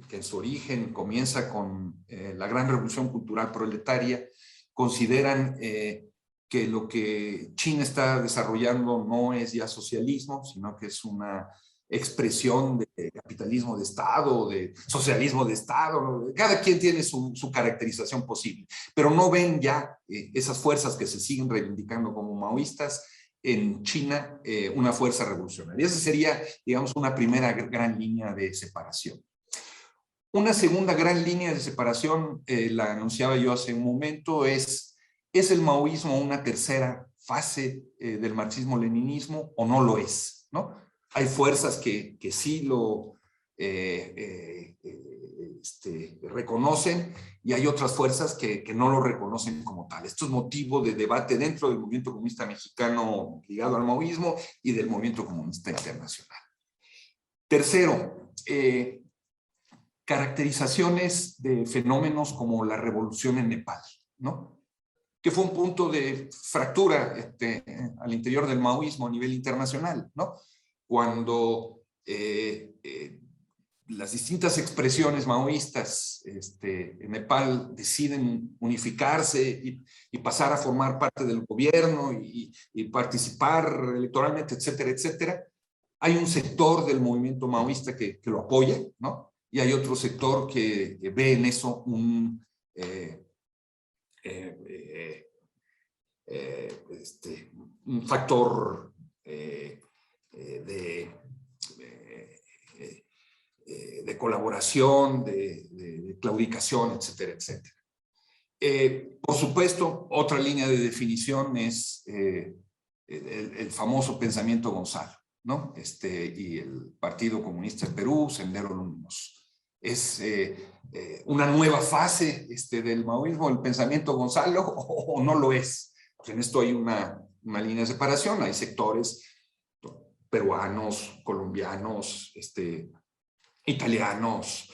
que en su origen comienza con la gran revolución cultural proletaria, consideran que lo que China está desarrollando no es ya socialismo, sino que es una expresión de capitalismo de Estado, de socialismo de Estado, ¿no? Cada quien tiene su caracterización posible, pero no ven ya esas fuerzas que se siguen reivindicando como maoístas en China una fuerza revolucionaria. Esa sería, digamos, una primera gran línea de separación. Una segunda gran línea de separación, la anunciaba yo hace un momento, ¿es el maoísmo una tercera fase del marxismo-leninismo o no lo es? ¿No? Hay fuerzas que sí lo reconocen y hay otras fuerzas que no lo reconocen como tal. Esto es motivo de debate dentro del movimiento comunista mexicano ligado al maoísmo y del movimiento comunista internacional. Tercero, caracterizaciones de fenómenos como la revolución en Nepal, ¿no? Que fue un punto de fractura al interior del maoísmo a nivel internacional, ¿no? Cuando las distintas expresiones maoístas en Nepal deciden unificarse y pasar a formar parte del gobierno y participar electoralmente, etcétera, etcétera, hay un sector del movimiento maoísta que lo apoya, ¿no? Y hay otro sector que ve en eso un factor de colaboración, de claudicación, etcétera, etcétera. Por supuesto, otra línea de definición es el famoso pensamiento Gonzalo, ¿no? Y el Partido Comunista de Perú, Sendero Luminoso. Es una nueva fase del maoísmo, el pensamiento Gonzalo, o no lo es. Pues en esto hay una línea de separación, hay sectores peruanos, colombianos, italianos,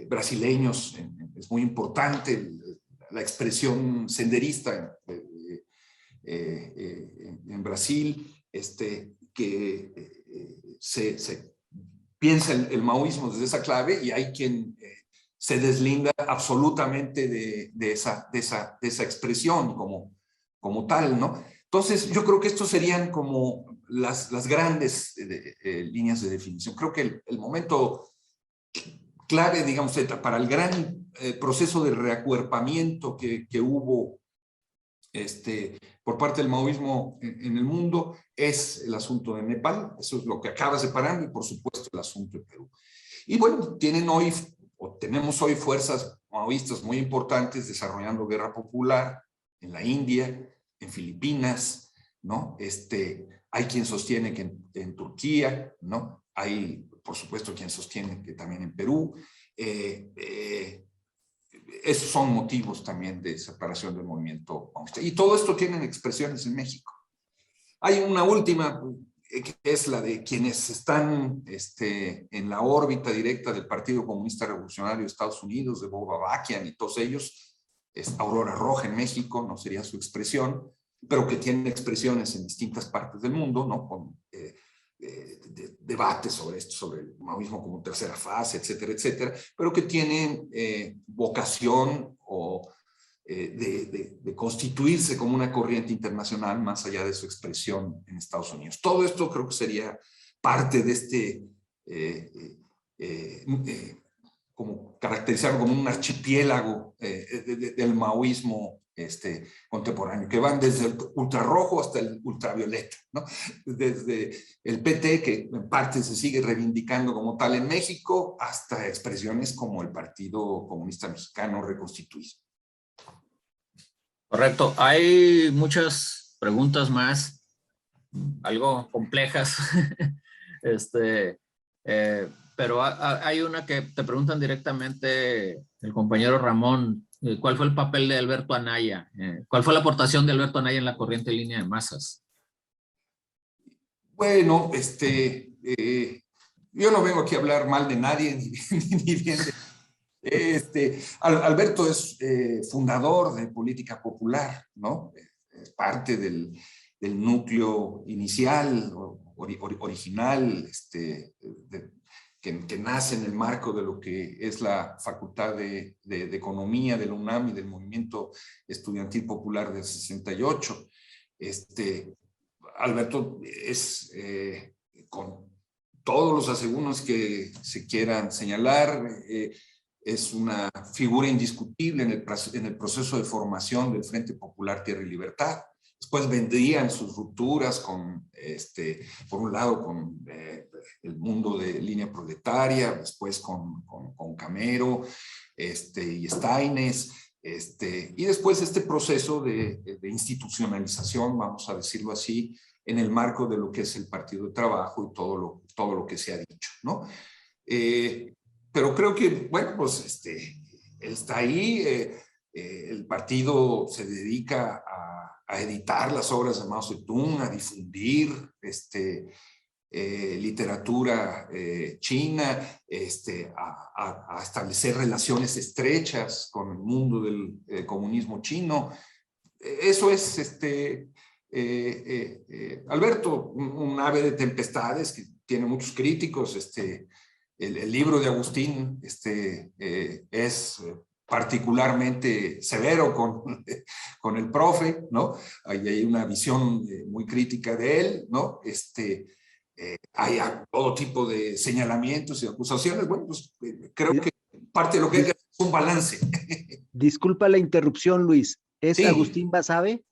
brasileños, es muy importante la expresión senderista en Brasil, que se piensa el maoísmo desde esa clave y hay quien se deslinda absolutamente de esa expresión como tal, ¿no? Entonces, yo creo que estos serían como las grandes líneas de definición. Creo que el momento clave, digamos, para el gran proceso de reacuerpamiento que hubo por parte del maoísmo en el mundo es el asunto de Nepal. Eso es lo que acaba separando, y por supuesto el asunto de Perú. Y bueno, tenemos hoy fuerzas maoístas muy importantes desarrollando guerra popular en la India, en Filipinas, ¿no? Hay quien sostiene que en Turquía, ¿no? Hay, por supuesto, quien sostiene que también en Perú. Esos son motivos también de separación del movimiento maoísta. Y todo esto tiene expresiones en México. Hay una última, que es la de quienes están en la órbita directa del Partido Comunista Revolucionario de Estados Unidos, de Bob Avakian y todos ellos. Es Aurora Roja en México, no sería su expresión, pero que tiene expresiones en distintas partes del mundo, ¿no? Con debates sobre esto, sobre el maoísmo como tercera fase, etcétera, etcétera, pero que tienen vocación o de constituirse como una corriente internacional más allá de su expresión en Estados Unidos. Todo esto creo que sería parte de este, como caracterizarlo como un archipiélago del maoísmo contemporáneo, que van desde el ultrarrojo hasta el ultravioleta, ¿no? Desde el PT, que en parte se sigue reivindicando como tal en México, hasta expresiones como el Partido Comunista Mexicano reconstituido. Correcto. Hay muchas preguntas más, algo complejas, pero hay una que te preguntan directamente el compañero Ramón. ¿Cuál fue el papel de Alberto Anaya? ¿Cuál fue la aportación de Alberto Anaya en la corriente línea de masas? Bueno, yo no vengo aquí a hablar mal de nadie, ni bien de... Alberto es fundador de Política Popular, ¿no? Es parte del núcleo inicial, original, que nace en el marco de lo que es la Facultad de Economía de la UNAM y del Movimiento Estudiantil Popular del 68. Alberto es, con todos los asegúnes que se quieran señalar, es una figura indiscutible en el proceso de formación del Frente Popular Tierra y Libertad. Después vendrían sus rupturas con, por un lado, con el mundo de línea proletaria, después con Camero y Steines, y después este proceso de institucionalización, vamos a decirlo así, en el marco de lo que es el Partido de Trabajo y todo lo que se ha dicho, ¿no? Pero creo que, bueno, pues él está ahí, el partido se dedica a editar las obras de Mao Zedong, a difundir literatura china, a establecer relaciones estrechas con el mundo del comunismo chino. Eso es Alberto, un ave de tempestades que tiene muchos críticos. El libro de Agustín es particularmente severo con el profe, ¿no? Hay una visión muy crítica de él, ¿no? Hay todo tipo de señalamientos y acusaciones. Bueno, pues creo que parte de lo que hay que hacer es un balance. Disculpa la interrupción, Luis. ¿Es Sí. Agustín Basabe?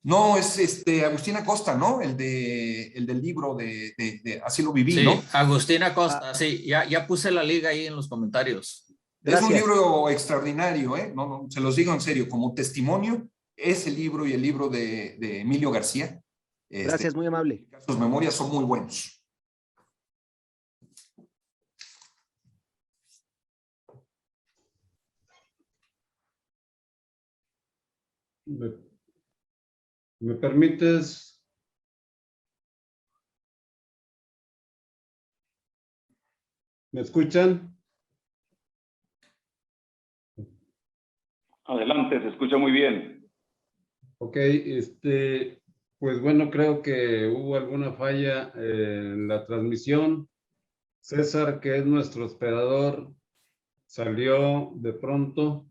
No, es Agustín Acosta, ¿no? El del libro de Así lo viví, Sí, ¿no? Agustín Acosta, sí, ya puse la liga ahí en los comentarios. Gracias. Es un libro extraordinario, ¿eh? No, se los digo en serio, como testimonio, ese libro y el libro de Emilio García. Gracias, muy amable. Sus memorias son muy buenos. ¿Me permites? ¿Me escuchan? Adelante, se escucha muy bien. Ok, pues bueno, creo que hubo alguna falla en la transmisión. César, que es nuestro hospedador, salió de pronto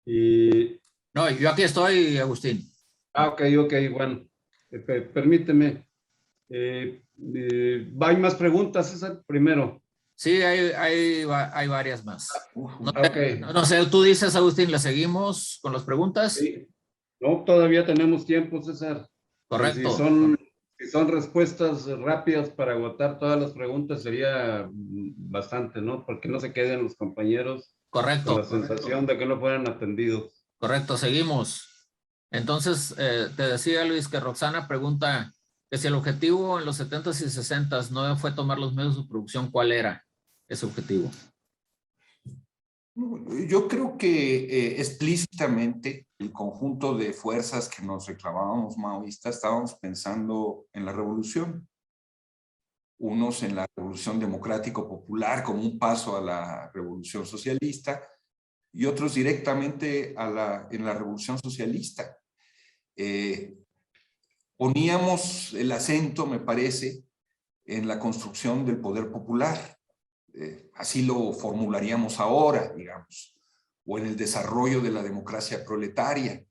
y... No, yo aquí estoy, Agustín. Ok, bueno, permíteme. ¿Hay más preguntas, César? Primero. Sí, hay varias más. Ok. No sé, tú dices, Agustín, ¿le seguimos con las preguntas? Sí. No, todavía tenemos tiempo, César. Correcto. Si son respuestas rápidas para agotar todas las preguntas, sería bastante, ¿no? Porque no se queden los compañeros Correcto. con la sensación de que no fueran atendidos. Correcto, seguimos. Entonces, te decía, Luis, que Roxana pregunta que si el objetivo en los 70s y 60s no fue tomar los medios de producción, ¿cuál era ese objetivo? Yo creo que explícitamente el conjunto de fuerzas que nos reclamábamos maoístas estábamos pensando en la revolución. Unos en la revolución democrático-popular como un paso a la revolución socialista y otros directamente en la revolución socialista. Poníamos el acento, me parece, en la construcción del poder popular. Así lo formularíamos ahora, digamos. o en el desarrollo de la democracia proletaria.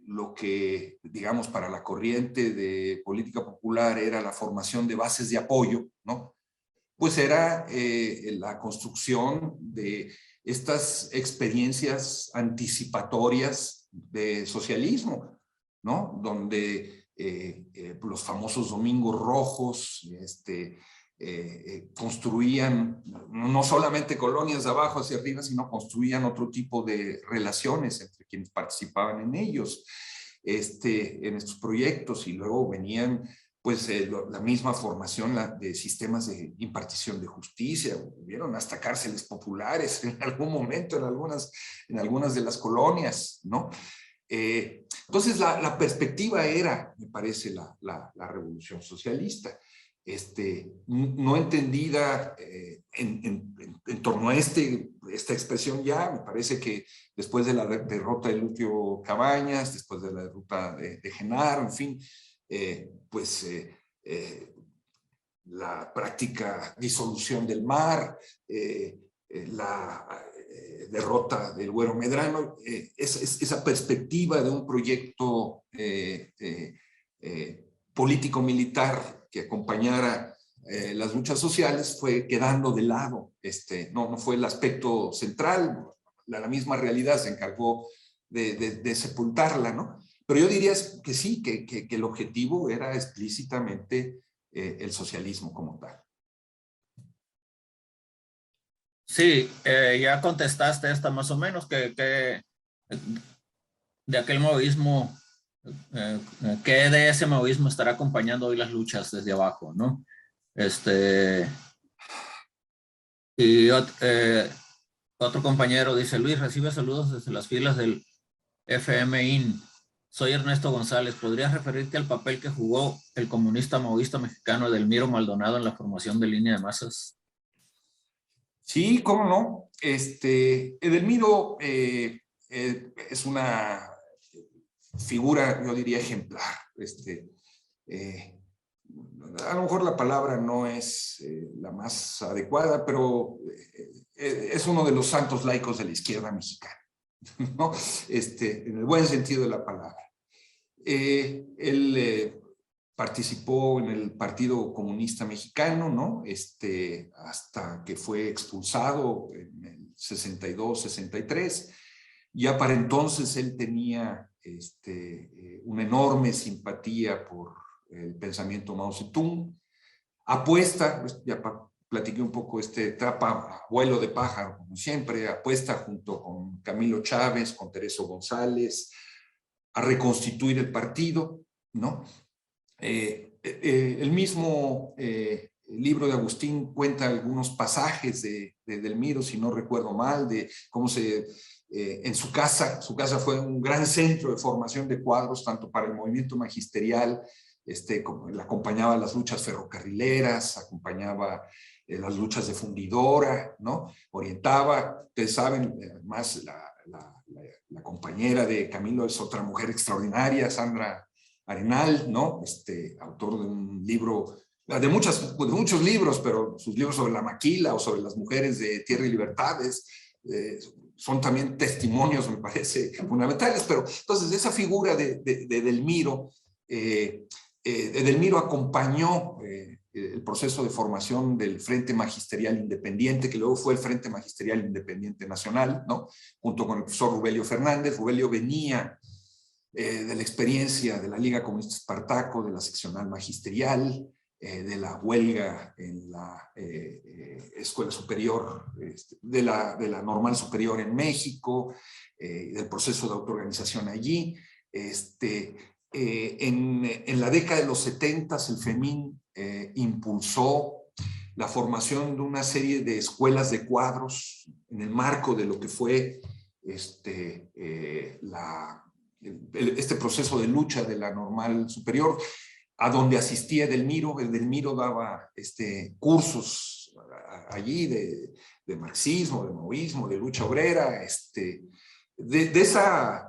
Lo que, digamos, para la corriente de política popular era la formación de bases de apoyo, ¿no? Pues era la construcción de estas experiencias anticipatorias de socialismo, ¿no? Donde los famosos domingos rojos construían no solamente colonias de abajo hacia arriba, sino construían otro tipo de relaciones entre quienes participaban en ellos, en estos proyectos, y luego venían pues la misma formación de sistemas de impartición de justicia, hubieron hasta cárceles populares en algún momento en algunas de las colonias, ¿no? Entonces la perspectiva era, me parece, la revolución socialista, no entendida en torno a esta expresión ya. Me parece que después de la derrota de Lucio Cabañas, después de la derrota de Genaro, en fin, la práctica disolución del MAR, la derrota del Güero Medrano, esa perspectiva de un proyecto político-militar que acompañara las luchas sociales fue quedando de lado. No fue el aspecto central, la misma realidad se encargó de sepultarla, ¿no? Pero yo diría que sí, que el objetivo era explícitamente el socialismo como tal. Sí, ya contestaste esta más o menos, que de aquel maoísmo, que de ese maoísmo estará acompañando hoy las luchas desde abajo, ¿no? Y otro compañero dice: Luis, recibe saludos desde las filas del FMIN. Soy Ernesto González. ¿Podrías referirte al papel que jugó el comunista maoísta mexicano Edelmiro Maldonado en la formación de Línea de Masas? Sí, cómo no. Edelmiro es una figura, yo diría, ejemplar. A lo mejor la palabra no es la más adecuada, pero es uno de los santos laicos de la izquierda mexicana, ¿no? En el buen sentido de la palabra. Él participó en el Partido Comunista Mexicano, ¿no? Hasta que fue expulsado en el 62, 63. Ya para entonces él tenía una enorme simpatía por el pensamiento Mao Zedong. Apuesta, pues ya platiqué un poco etapa, vuelo de pájaro, como siempre, apuesta junto con Camilo Chávez, con Tereso González, a reconstituir el partido, ¿no? El mismo libro de Agustín cuenta algunos pasajes de Edelmiro, si no recuerdo mal, de cómo en su casa fue un gran centro de formación de cuadros, tanto para el movimiento magisterial, como le acompañaba las luchas ferrocarrileras, acompañaba las luchas de fundidora, ¿no? Orientaba, ustedes saben, además la compañera de Camilo es otra mujer extraordinaria, Sandra Arenal, ¿no? Autor de un libro, de muchos libros, pero sus libros sobre la maquila o sobre las mujeres de Tierra y Libertades son también testimonios, me parece, fundamentales. Pero entonces esa figura de Edelmiro, Edelmiro acompañó el proceso de formación del Frente Magisterial Independiente, que luego fue el Frente Magisterial Independiente Nacional, ¿no? Junto con el profesor Rubelio Fernández. Rubelio venía de la experiencia de la Liga Comunista Espartaco, de la seccional magisterial, de la huelga en la escuela superior, de la normal superior en México, del proceso de autoorganización allí. En la década de los 70s, el FEMIN impulsó la formación de una serie de escuelas de cuadros en el marco de lo que fue este proceso de lucha de la normal superior, a donde asistía Edelmiro. Edelmiro daba cursos allí de marxismo, de maoísmo, de lucha obrera. De esa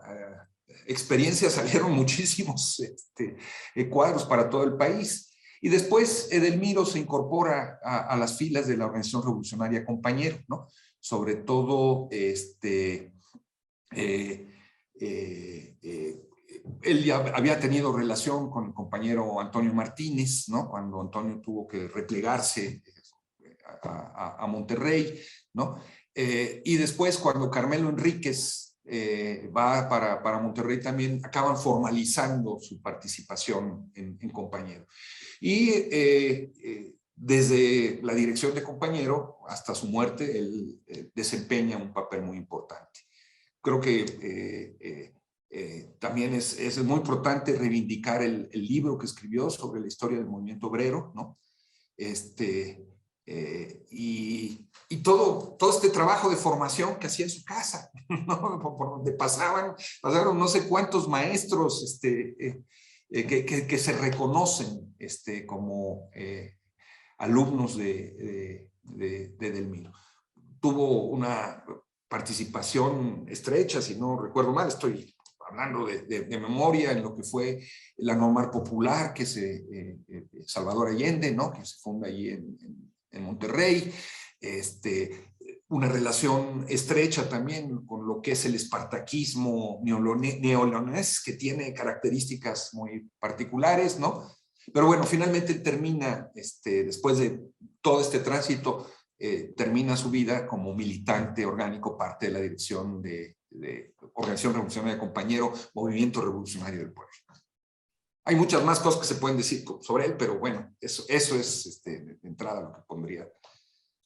experiencia salieron muchísimos cuadros para todo el país. Y después Edelmiro se incorpora a las filas de la Organización Revolucionaria Compañero, ¿no? sobre todo él ya había tenido relación con el compañero Antonio Martínez, ¿no? Cuando Antonio tuvo que replegarse a Monterrey, ¿no? Y después cuando Carmelo Enríquez va para Monterrey también acaban formalizando su participación en Compañero. Y desde la dirección de Compañero hasta su muerte, él desempeña un papel muy importante. Creo que también es muy importante reivindicar el libro que escribió sobre la historia del movimiento obrero, ¿no? Y todo este trabajo de formación que hacía en su casa, ¿no? Por donde pasaron no sé cuántos maestros que se reconocen como alumnos de Edelmiro. Tuvo una participación estrecha, si no recuerdo mal, estoy hablando de memoria, en lo que fue la Normal Popular, que se Salvador Allende, ¿no? Que se funda allí en Monterrey, una relación estrecha también con lo que es el espartaquismo neolonés, que tiene características muy particulares, ¿no? Pero bueno, finalmente termina, después de todo este tránsito, termina su vida como militante orgánico, parte de la dirección de Organización Revolucionaria de Compañero, Movimiento Revolucionario del Pueblo. Hay muchas más cosas que se pueden decir sobre él, pero bueno, eso es de entrada lo que pondría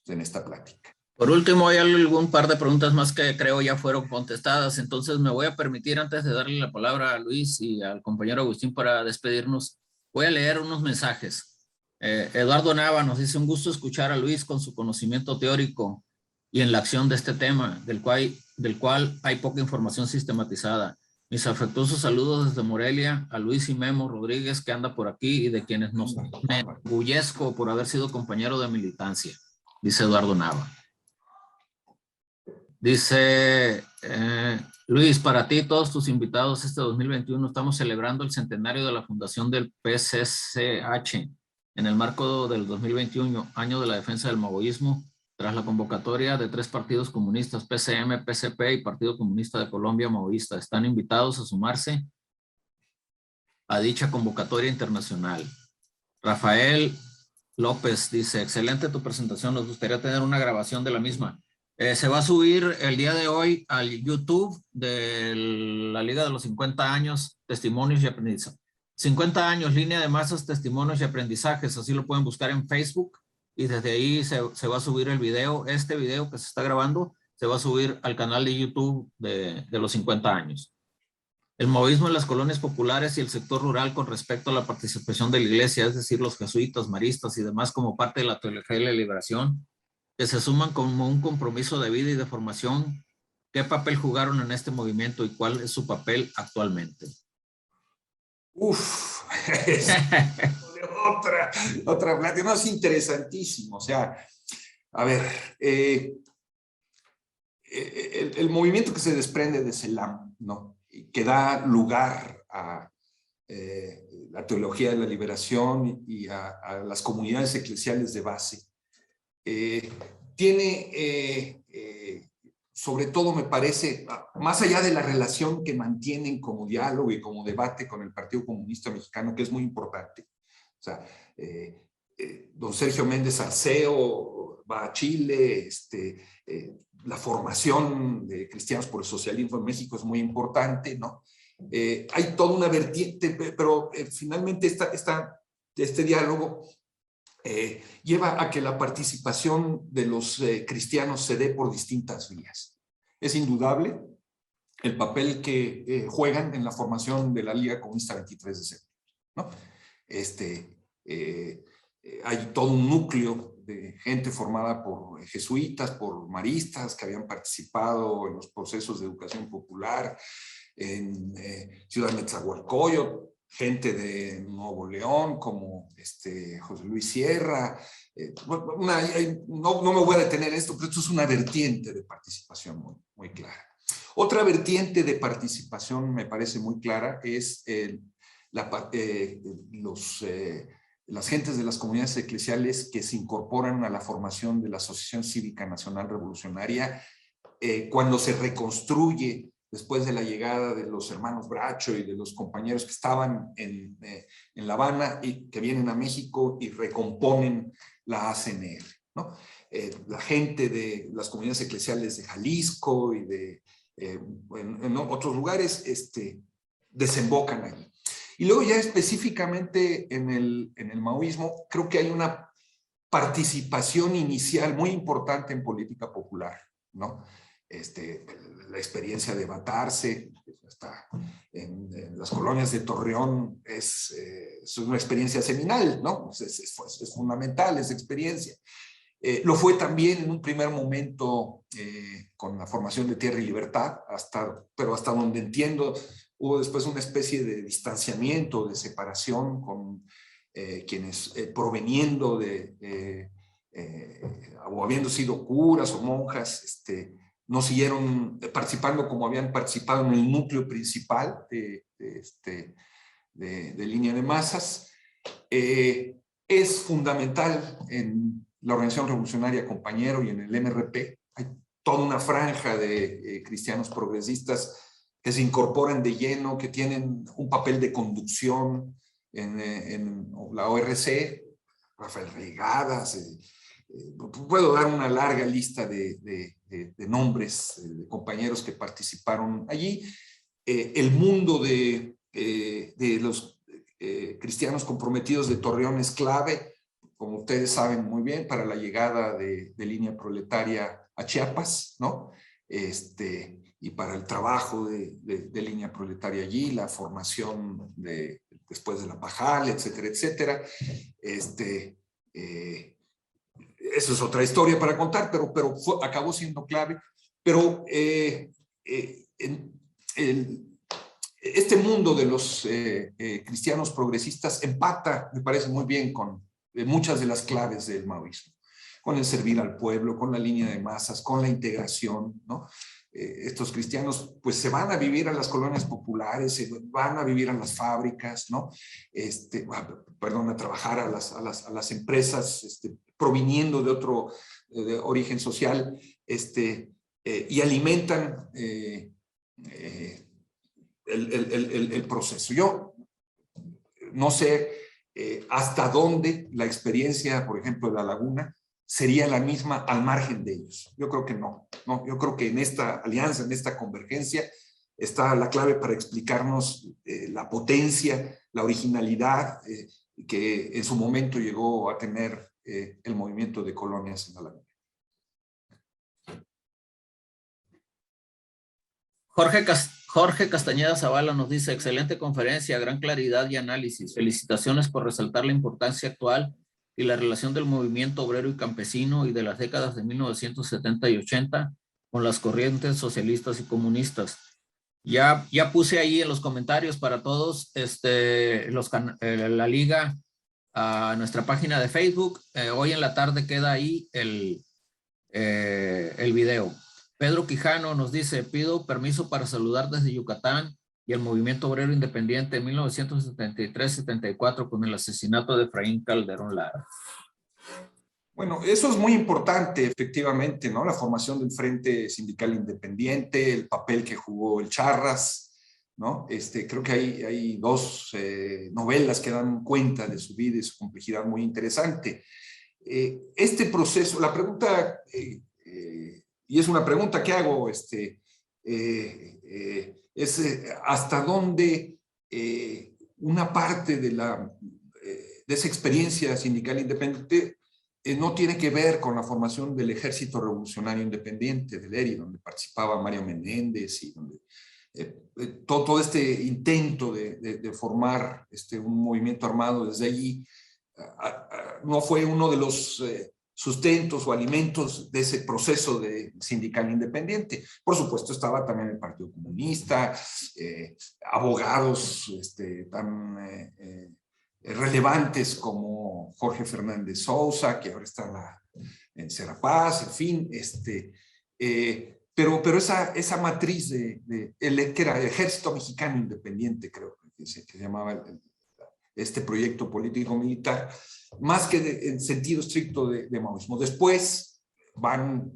en esta plática. Por último, hay algún par de preguntas más que creo ya fueron contestadas, entonces me voy a permitir, antes de darle la palabra a Luis y al compañero Agustín para despedirnos, voy a leer unos mensajes. Eduardo Nava nos dice: un gusto escuchar a Luis con su conocimiento teórico y en la acción de este tema, del cual hay poca información sistematizada. Mis afectuosos saludos desde Morelia a Luis y Memo Rodríguez, que anda por aquí, y de quienes me enorgullezco por haber sido compañero de militancia, dice Eduardo Nava. Dice Luis, para ti y todos tus invitados, este 2021 estamos celebrando el centenario de la fundación del PCCH en el marco del 2021, año de la defensa del maoísmo, tras la convocatoria de 3 partidos comunistas, PCM, PCP y Partido Comunista de Colombia Maoísta. Están invitados a sumarse a dicha convocatoria internacional. Rafael López dice: excelente tu presentación, nos gustaría tener una grabación de la misma. Se va a subir el día de hoy al YouTube de la Liga de los 50 años, testimonios y aprendizajes. 50 años, línea de masas, testimonios y aprendizajes, así lo pueden buscar en Facebook y desde ahí se va a subir el video. Este video que se está grabando se va a subir al canal de YouTube de los 50 años. El maoísmo en las colonias populares y el sector rural con respecto a la participación de la iglesia, es decir, los jesuitas, maristas y demás como parte de la teología de la liberación, que se suman como un compromiso de vida y de formación. ¿Qué papel jugaron en este movimiento y cuál es su papel actualmente? Uf, otra plática, no, es interesantísimo. O sea, a ver, el movimiento que se desprende de Selam, ¿no? Que da lugar a la teología de la liberación y a las comunidades eclesiales de base, tiene, sobre todo me parece, más allá de la relación que mantienen como diálogo y como debate con el Partido Comunista Mexicano, que es muy importante. O sea, don Sergio Méndez Arceo va a Chile, la formación de Cristianos por el Socialismo en México es muy importante, ¿no? Hay toda una vertiente, pero finalmente este diálogo lleva a que la participación de los cristianos se dé por distintas vías. Es indudable el papel que juegan en la formación de la Liga Comunista 23 de septiembre, ¿no? Hay todo un núcleo de gente formada por jesuitas, por maristas que habían participado en los procesos de educación popular en Ciudad Nezahualcóyotl, gente de Nuevo León como José Luis Sierra. No me voy a detener en esto, pero esto es una vertiente de participación muy, muy clara. Otra vertiente de participación me parece muy clara es las gentes de las comunidades eclesiales que se incorporan a la formación de la Asociación Cívica Nacional Revolucionaria cuando se reconstruye después de la llegada de los hermanos Bracho y de los compañeros que estaban en La Habana y que vienen a México y recomponen la ACNR, ¿no? La gente de las comunidades eclesiales de Jalisco y en otros lugares desembocan allí. Y luego ya específicamente en el maoísmo, creo que hay una participación inicial muy importante en política popular, ¿no? La experiencia de Batarse, hasta en las colonias de Torreón, es una experiencia seminal, ¿no? Es fundamental esa experiencia. Lo fue también en un primer momento con la formación de Tierra y Libertad, pero hasta donde entiendo, hubo después una especie de distanciamiento, de separación con quienes proveniendo o habiendo sido curas o monjas, no siguieron participando como habían participado en el núcleo principal de Línea de Masas. Es fundamental en la Organización Revolucionaria Compañero y en el MRP. Hay toda una franja de cristianos progresistas que se incorporan de lleno, que tienen un papel de conducción en la ORC, Rafael Reigadas, puedo dar una larga lista de nombres de compañeros que participaron allí. El mundo de los cristianos comprometidos de Torreón es clave, como ustedes saben muy bien, para la llegada de Línea Proletaria a Chiapas, ¿no? Y para el trabajo de Línea Proletaria allí, la formación después de la Pajal, etcétera, etcétera. Eso es otra historia para contar, pero acabó siendo clave. Pero este mundo de los cristianos progresistas empata, me parece muy bien, con muchas de las claves del maoísmo, con el servir al pueblo, con la línea de masas, con la integración, ¿no? Estos cristianos pues se van a vivir a las colonias populares, se van a vivir a las fábricas, ¿no? A trabajar a las empresas proviniendo de otro origen social, y alimentan el proceso. Yo no sé hasta dónde la experiencia, por ejemplo, de La Laguna sería la misma al margen de ellos. Yo creo que no. Yo creo que en esta alianza, en esta convergencia, está la clave para explicarnos la potencia, la originalidad que en su momento llegó a tener el movimiento de colonias en La Laguna. Jorge Castañeda Zavala nos dice: excelente conferencia, gran claridad y análisis. Felicitaciones por resaltar la importancia actual y la relación del movimiento obrero y campesino y de las décadas de 1970 y 80 con las corrientes socialistas y comunistas. Ya puse ahí en los comentarios para todos la liga a nuestra página de Facebook. Hoy en la tarde queda ahí el video. Pedro Quijano nos dice: pido permiso para saludar desde Yucatán y el movimiento obrero independiente en 1973-74 con el asesinato de Efraín Calderón Lara. Bueno, eso es muy importante, efectivamente, ¿no? La formación del Frente Sindical Independiente, el papel que jugó el Charras, ¿no? Creo que hay dos novelas que dan cuenta de su vida y su complejidad muy interesante. Este proceso, la pregunta, y es una pregunta que hago, es hasta dónde una parte de esa experiencia sindical independiente no tiene que ver con la formación del Ejército Revolucionario Independiente, del ERI, donde participaba Mario Menéndez y donde todo este intento de formar un movimiento armado desde allí no fue uno de los sustentos o alimentos de ese proceso de sindical independiente. Por supuesto estaba también el Partido Comunista, abogados tan relevantes como Jorge Fernández Sousa, que ahora está en Serapaz, en fin, pero esa matriz que era el Ejército Mexicano Independiente, creo que se llamaba este proyecto político-militar, más que en sentido estricto de maoísmo. Después juegan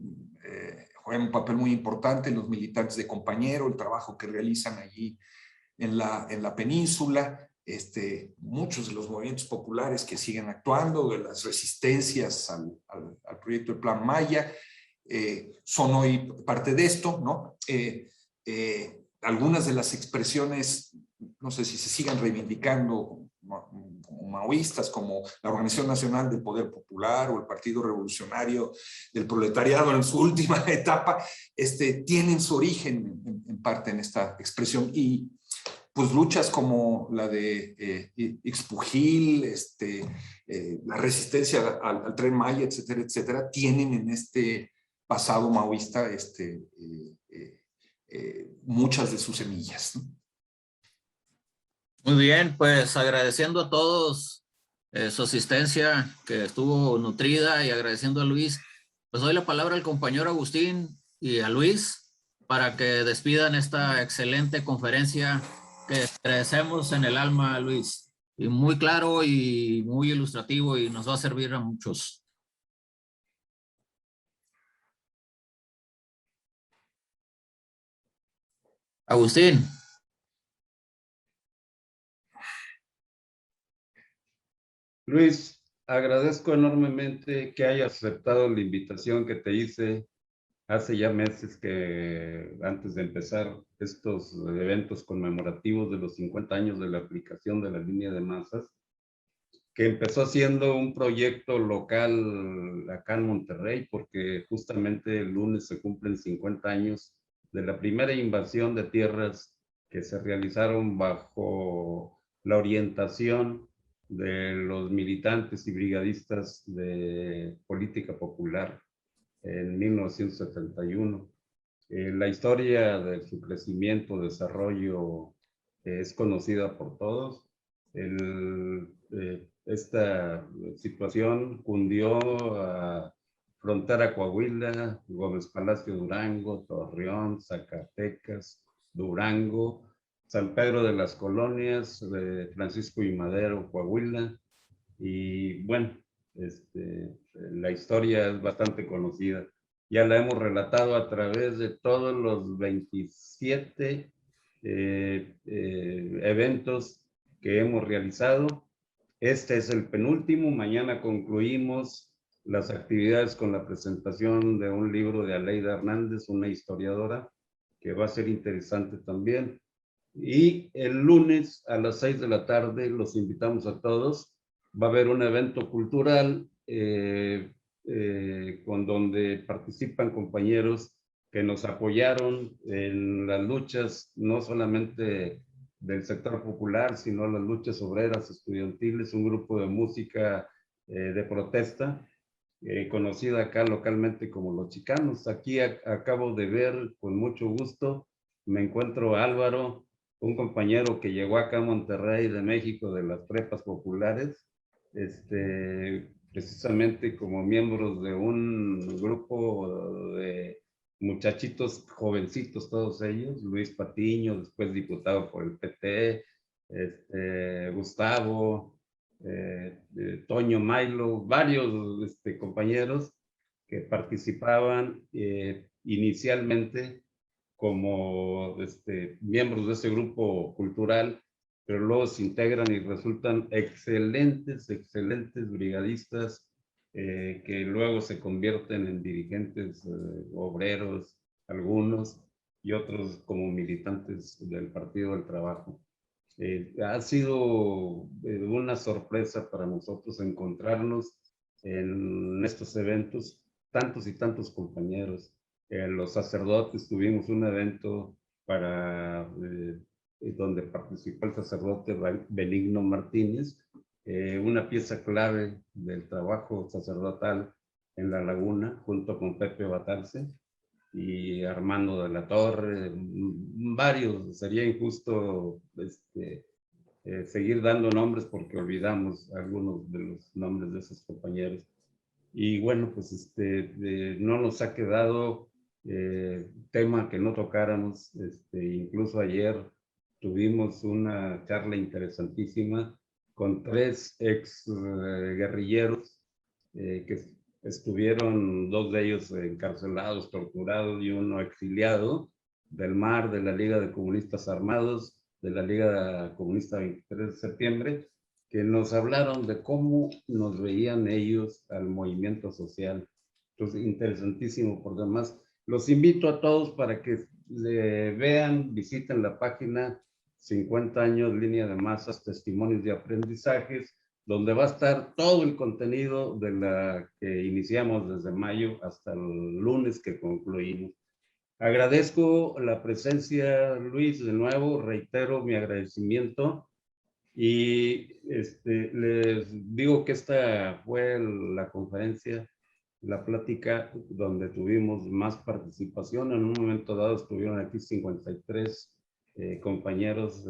un papel muy importante los militantes de Compañero, el trabajo que realizan allí en la península, muchos de los movimientos populares que siguen actuando, de las resistencias al proyecto del Plan Maya, son hoy parte de esto, ¿no? Algunas de las expresiones, no sé si se sigan reivindicando como maoístas, como la Organización Nacional del Poder Popular o el Partido Revolucionario del Proletariado en su última etapa, tienen su origen en parte en esta expresión. Y pues luchas como la de Ixpujil, la resistencia al Tren Maya, etcétera, etcétera, tienen en este pasado maoísta muchas de sus semillas, ¿no? Muy bien, pues agradeciendo a todos su asistencia que estuvo nutrida y agradeciendo a Luis, pues doy la palabra al compañero Agustín y a Luis para que despidan esta excelente conferencia que agradecemos en el alma, Luis. Y muy claro y muy ilustrativo y nos va a servir a muchos. Agustín. Luis, agradezco enormemente que hayas aceptado la invitación que te hice hace ya meses, que antes de empezar estos eventos conmemorativos de los 50 años de la aplicación de la línea de masas, que empezó siendo un proyecto local acá en Monterrey, porque justamente el lunes se cumplen 50 años de la primera invasión de tierras que se realizaron bajo la orientación de los militantes y brigadistas de Política Popular en 1971. La historia de su crecimiento, desarrollo es conocida por todos. Esta situación cundió a Frontera Coahuila, Gómez Palacio Durango, Torreón, Zacatecas, Durango, San Pedro de las Colonias, Francisco y Madero, Coahuila. Y bueno, la historia es bastante conocida. Ya la hemos relatado a través de todos los 27 eventos que hemos realizado. Este es el penúltimo. Mañana concluimos las actividades con la presentación de un libro de Aleida Hernández, una historiadora, que va a ser interesante también. Y el lunes a las 6 de la tarde los invitamos a todos. Va a haber un evento cultural con donde participan compañeros que nos apoyaron en las luchas, no solamente del sector popular, sino las luchas obreras estudiantiles, un grupo de música de protesta, conocida acá localmente como Los Chicanos. Aquí acabo de ver con mucho gusto, me encuentro a Álvaro, un compañero que llegó acá a Monterrey de México de las prepas populares, precisamente como miembros de un grupo de muchachitos jovencitos, todos ellos, Luis Patiño, después diputado por el PT, Gustavo, Toño Mailo, varios compañeros que participaban inicialmente como miembros de ese grupo cultural, pero luego se integran y resultan excelentes brigadistas que luego se convierten en dirigentes obreros, algunos, y otros como militantes del Partido del Trabajo. Ha sido una sorpresa para nosotros encontrarnos en estos eventos, tantos y tantos compañeros. Los sacerdotes, tuvimos un evento para donde participó el sacerdote Benigno Martínez, una pieza clave del trabajo sacerdotal en La Laguna, junto con Pepe Batarse y Armando de la Torre, varios. Sería injusto seguir dando nombres porque olvidamos algunos de los nombres de esos compañeros. Y bueno, pues no nos ha quedado tema que no tocáramos. Incluso ayer tuvimos una charla interesantísima con 3 ex guerrilleros que estuvieron, 2 de ellos encarcelados, torturados y uno exiliado del MAR, de la Liga de Comunistas Armados, de la Liga Comunista 23 de septiembre, que nos hablaron de cómo nos veían ellos al movimiento social. Entonces, interesantísimo por demás. Los invito a todos para que vean, visiten la página 50 años, línea de masas, testimonios de aprendizajes, donde va a estar todo el contenido de la que iniciamos desde mayo hasta el lunes que concluimos. Agradezco la presencia, Luis, de nuevo, reitero mi agradecimiento y les digo que esta fue la conferencia, la plática donde tuvimos más participación. En un momento dado estuvieron aquí 53 compañeros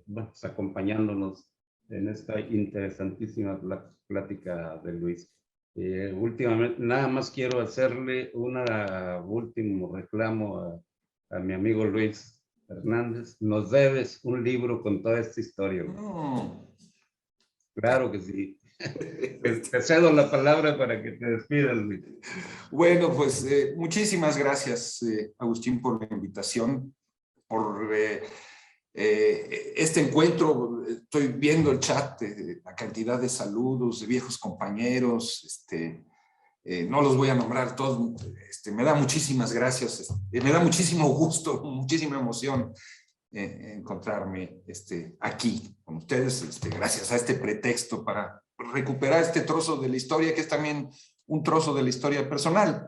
bueno, pues, acompañándonos en esta interesantísima plática de Luis. Últimamente, nada más quiero hacerle un último reclamo a mi amigo Luis Hernández. Nos debes un libro con toda esta historia. Claro que sí. Te cedo la palabra para que te despidas, Luis. Bueno, pues muchísimas gracias, Agustín, por la invitación, por este encuentro. Estoy viendo el chat, la cantidad de saludos de viejos compañeros, no los voy a nombrar todos, me da muchísimas gracias, me da muchísimo gusto, muchísima emoción encontrarme aquí con ustedes, gracias a este pretexto para recuperar este trozo de la historia, que es también un trozo de la historia personal.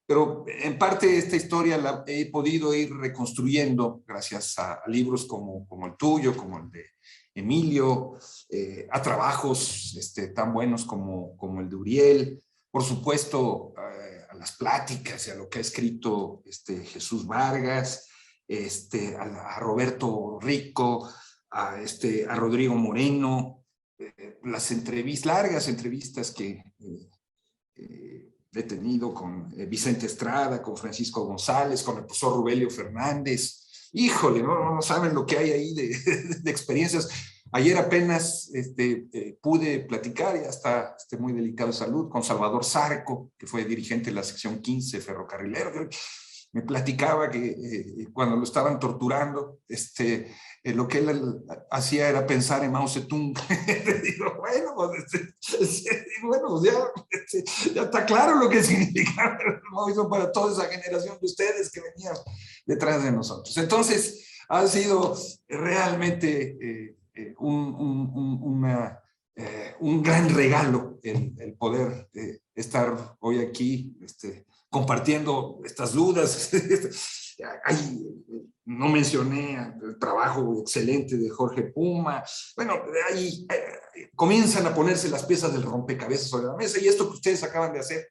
Pero en parte esta historia la he podido ir reconstruyendo gracias a libros como el tuyo, como el de Emilio, a trabajos tan buenos como el de Uriel, por supuesto a las pláticas y a lo que ha escrito Jesús Vargas, a Roberto Rico, a Rodrigo Moreno, las largas entrevistas que he tenido con Vicente Estrada, con Francisco González, con el profesor Rubelio Fernández. Híjole, no saben lo que hay ahí de experiencias. Ayer apenas pude platicar, ya está muy delicado de salud, con Salvador Zarco, que fue dirigente de la sección 15 ferrocarrilero. Me platicaba que cuando lo estaban torturando, lo que él hacía era pensar en Mao Zedong. Digo, bueno, pues ya está claro lo que significa el Maoísmo para toda esa generación de ustedes que venían detrás de nosotros. Entonces, ha sido realmente un gran regalo el poder estar hoy aquí compartiendo estas dudas. No mencioné el trabajo excelente de Jorge Puma. Bueno, ahí comienzan a ponerse las piezas del rompecabezas sobre la mesa, y esto que ustedes acaban de hacer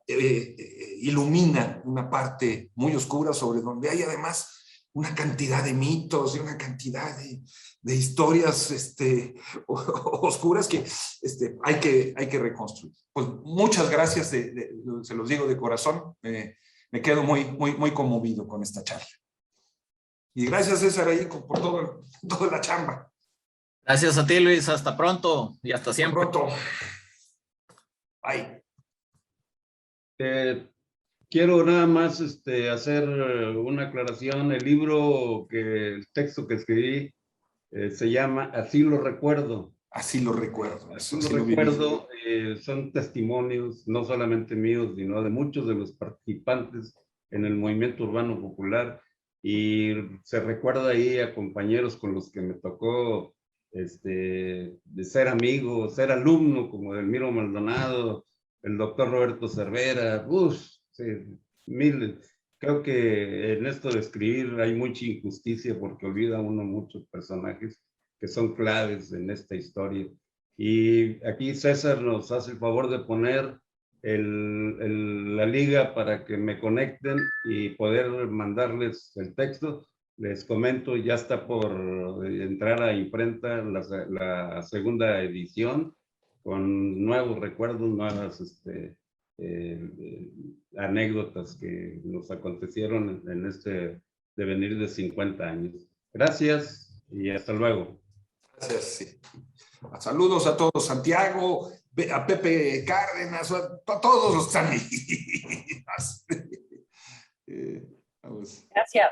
ilumina una parte muy oscura sobre donde hay además una cantidad de mitos y una cantidad de historias oscuras que hay que reconstruir. Pues muchas gracias, se los digo de corazón, me quedo muy conmovido con esta charla. Y gracias, César, ahí por toda la chamba. Gracias a ti, Luis, hasta pronto y hasta siempre. Hasta pronto. Bye. Quiero nada más hacer una aclaración. El texto que escribí se llama Así lo recuerdo. Así lo recuerdo. Así lo recuerdo. Son testimonios, no solamente míos, sino de muchos de los participantes en el movimiento urbano popular. Y se recuerda ahí a compañeros con los que me tocó de ser amigo, ser alumno, como Delmiro Maldonado, el doctor Roberto Cervera, sí, miles. Creo que en esto de escribir hay mucha injusticia porque olvida uno muchos personajes que son claves en esta historia. Y aquí César nos hace el favor de poner la liga para que me conecten y poder mandarles el texto. Les comento, ya está por entrar a imprenta la segunda edición con nuevos recuerdos, nuevas anécdotas que nos acontecieron en este devenir de 50 años. Gracias y hasta luego. Gracias, sí. Saludos a todos, Santiago, a Pepe Cárdenas, a todos los que están ahí. Vamos. Gracias.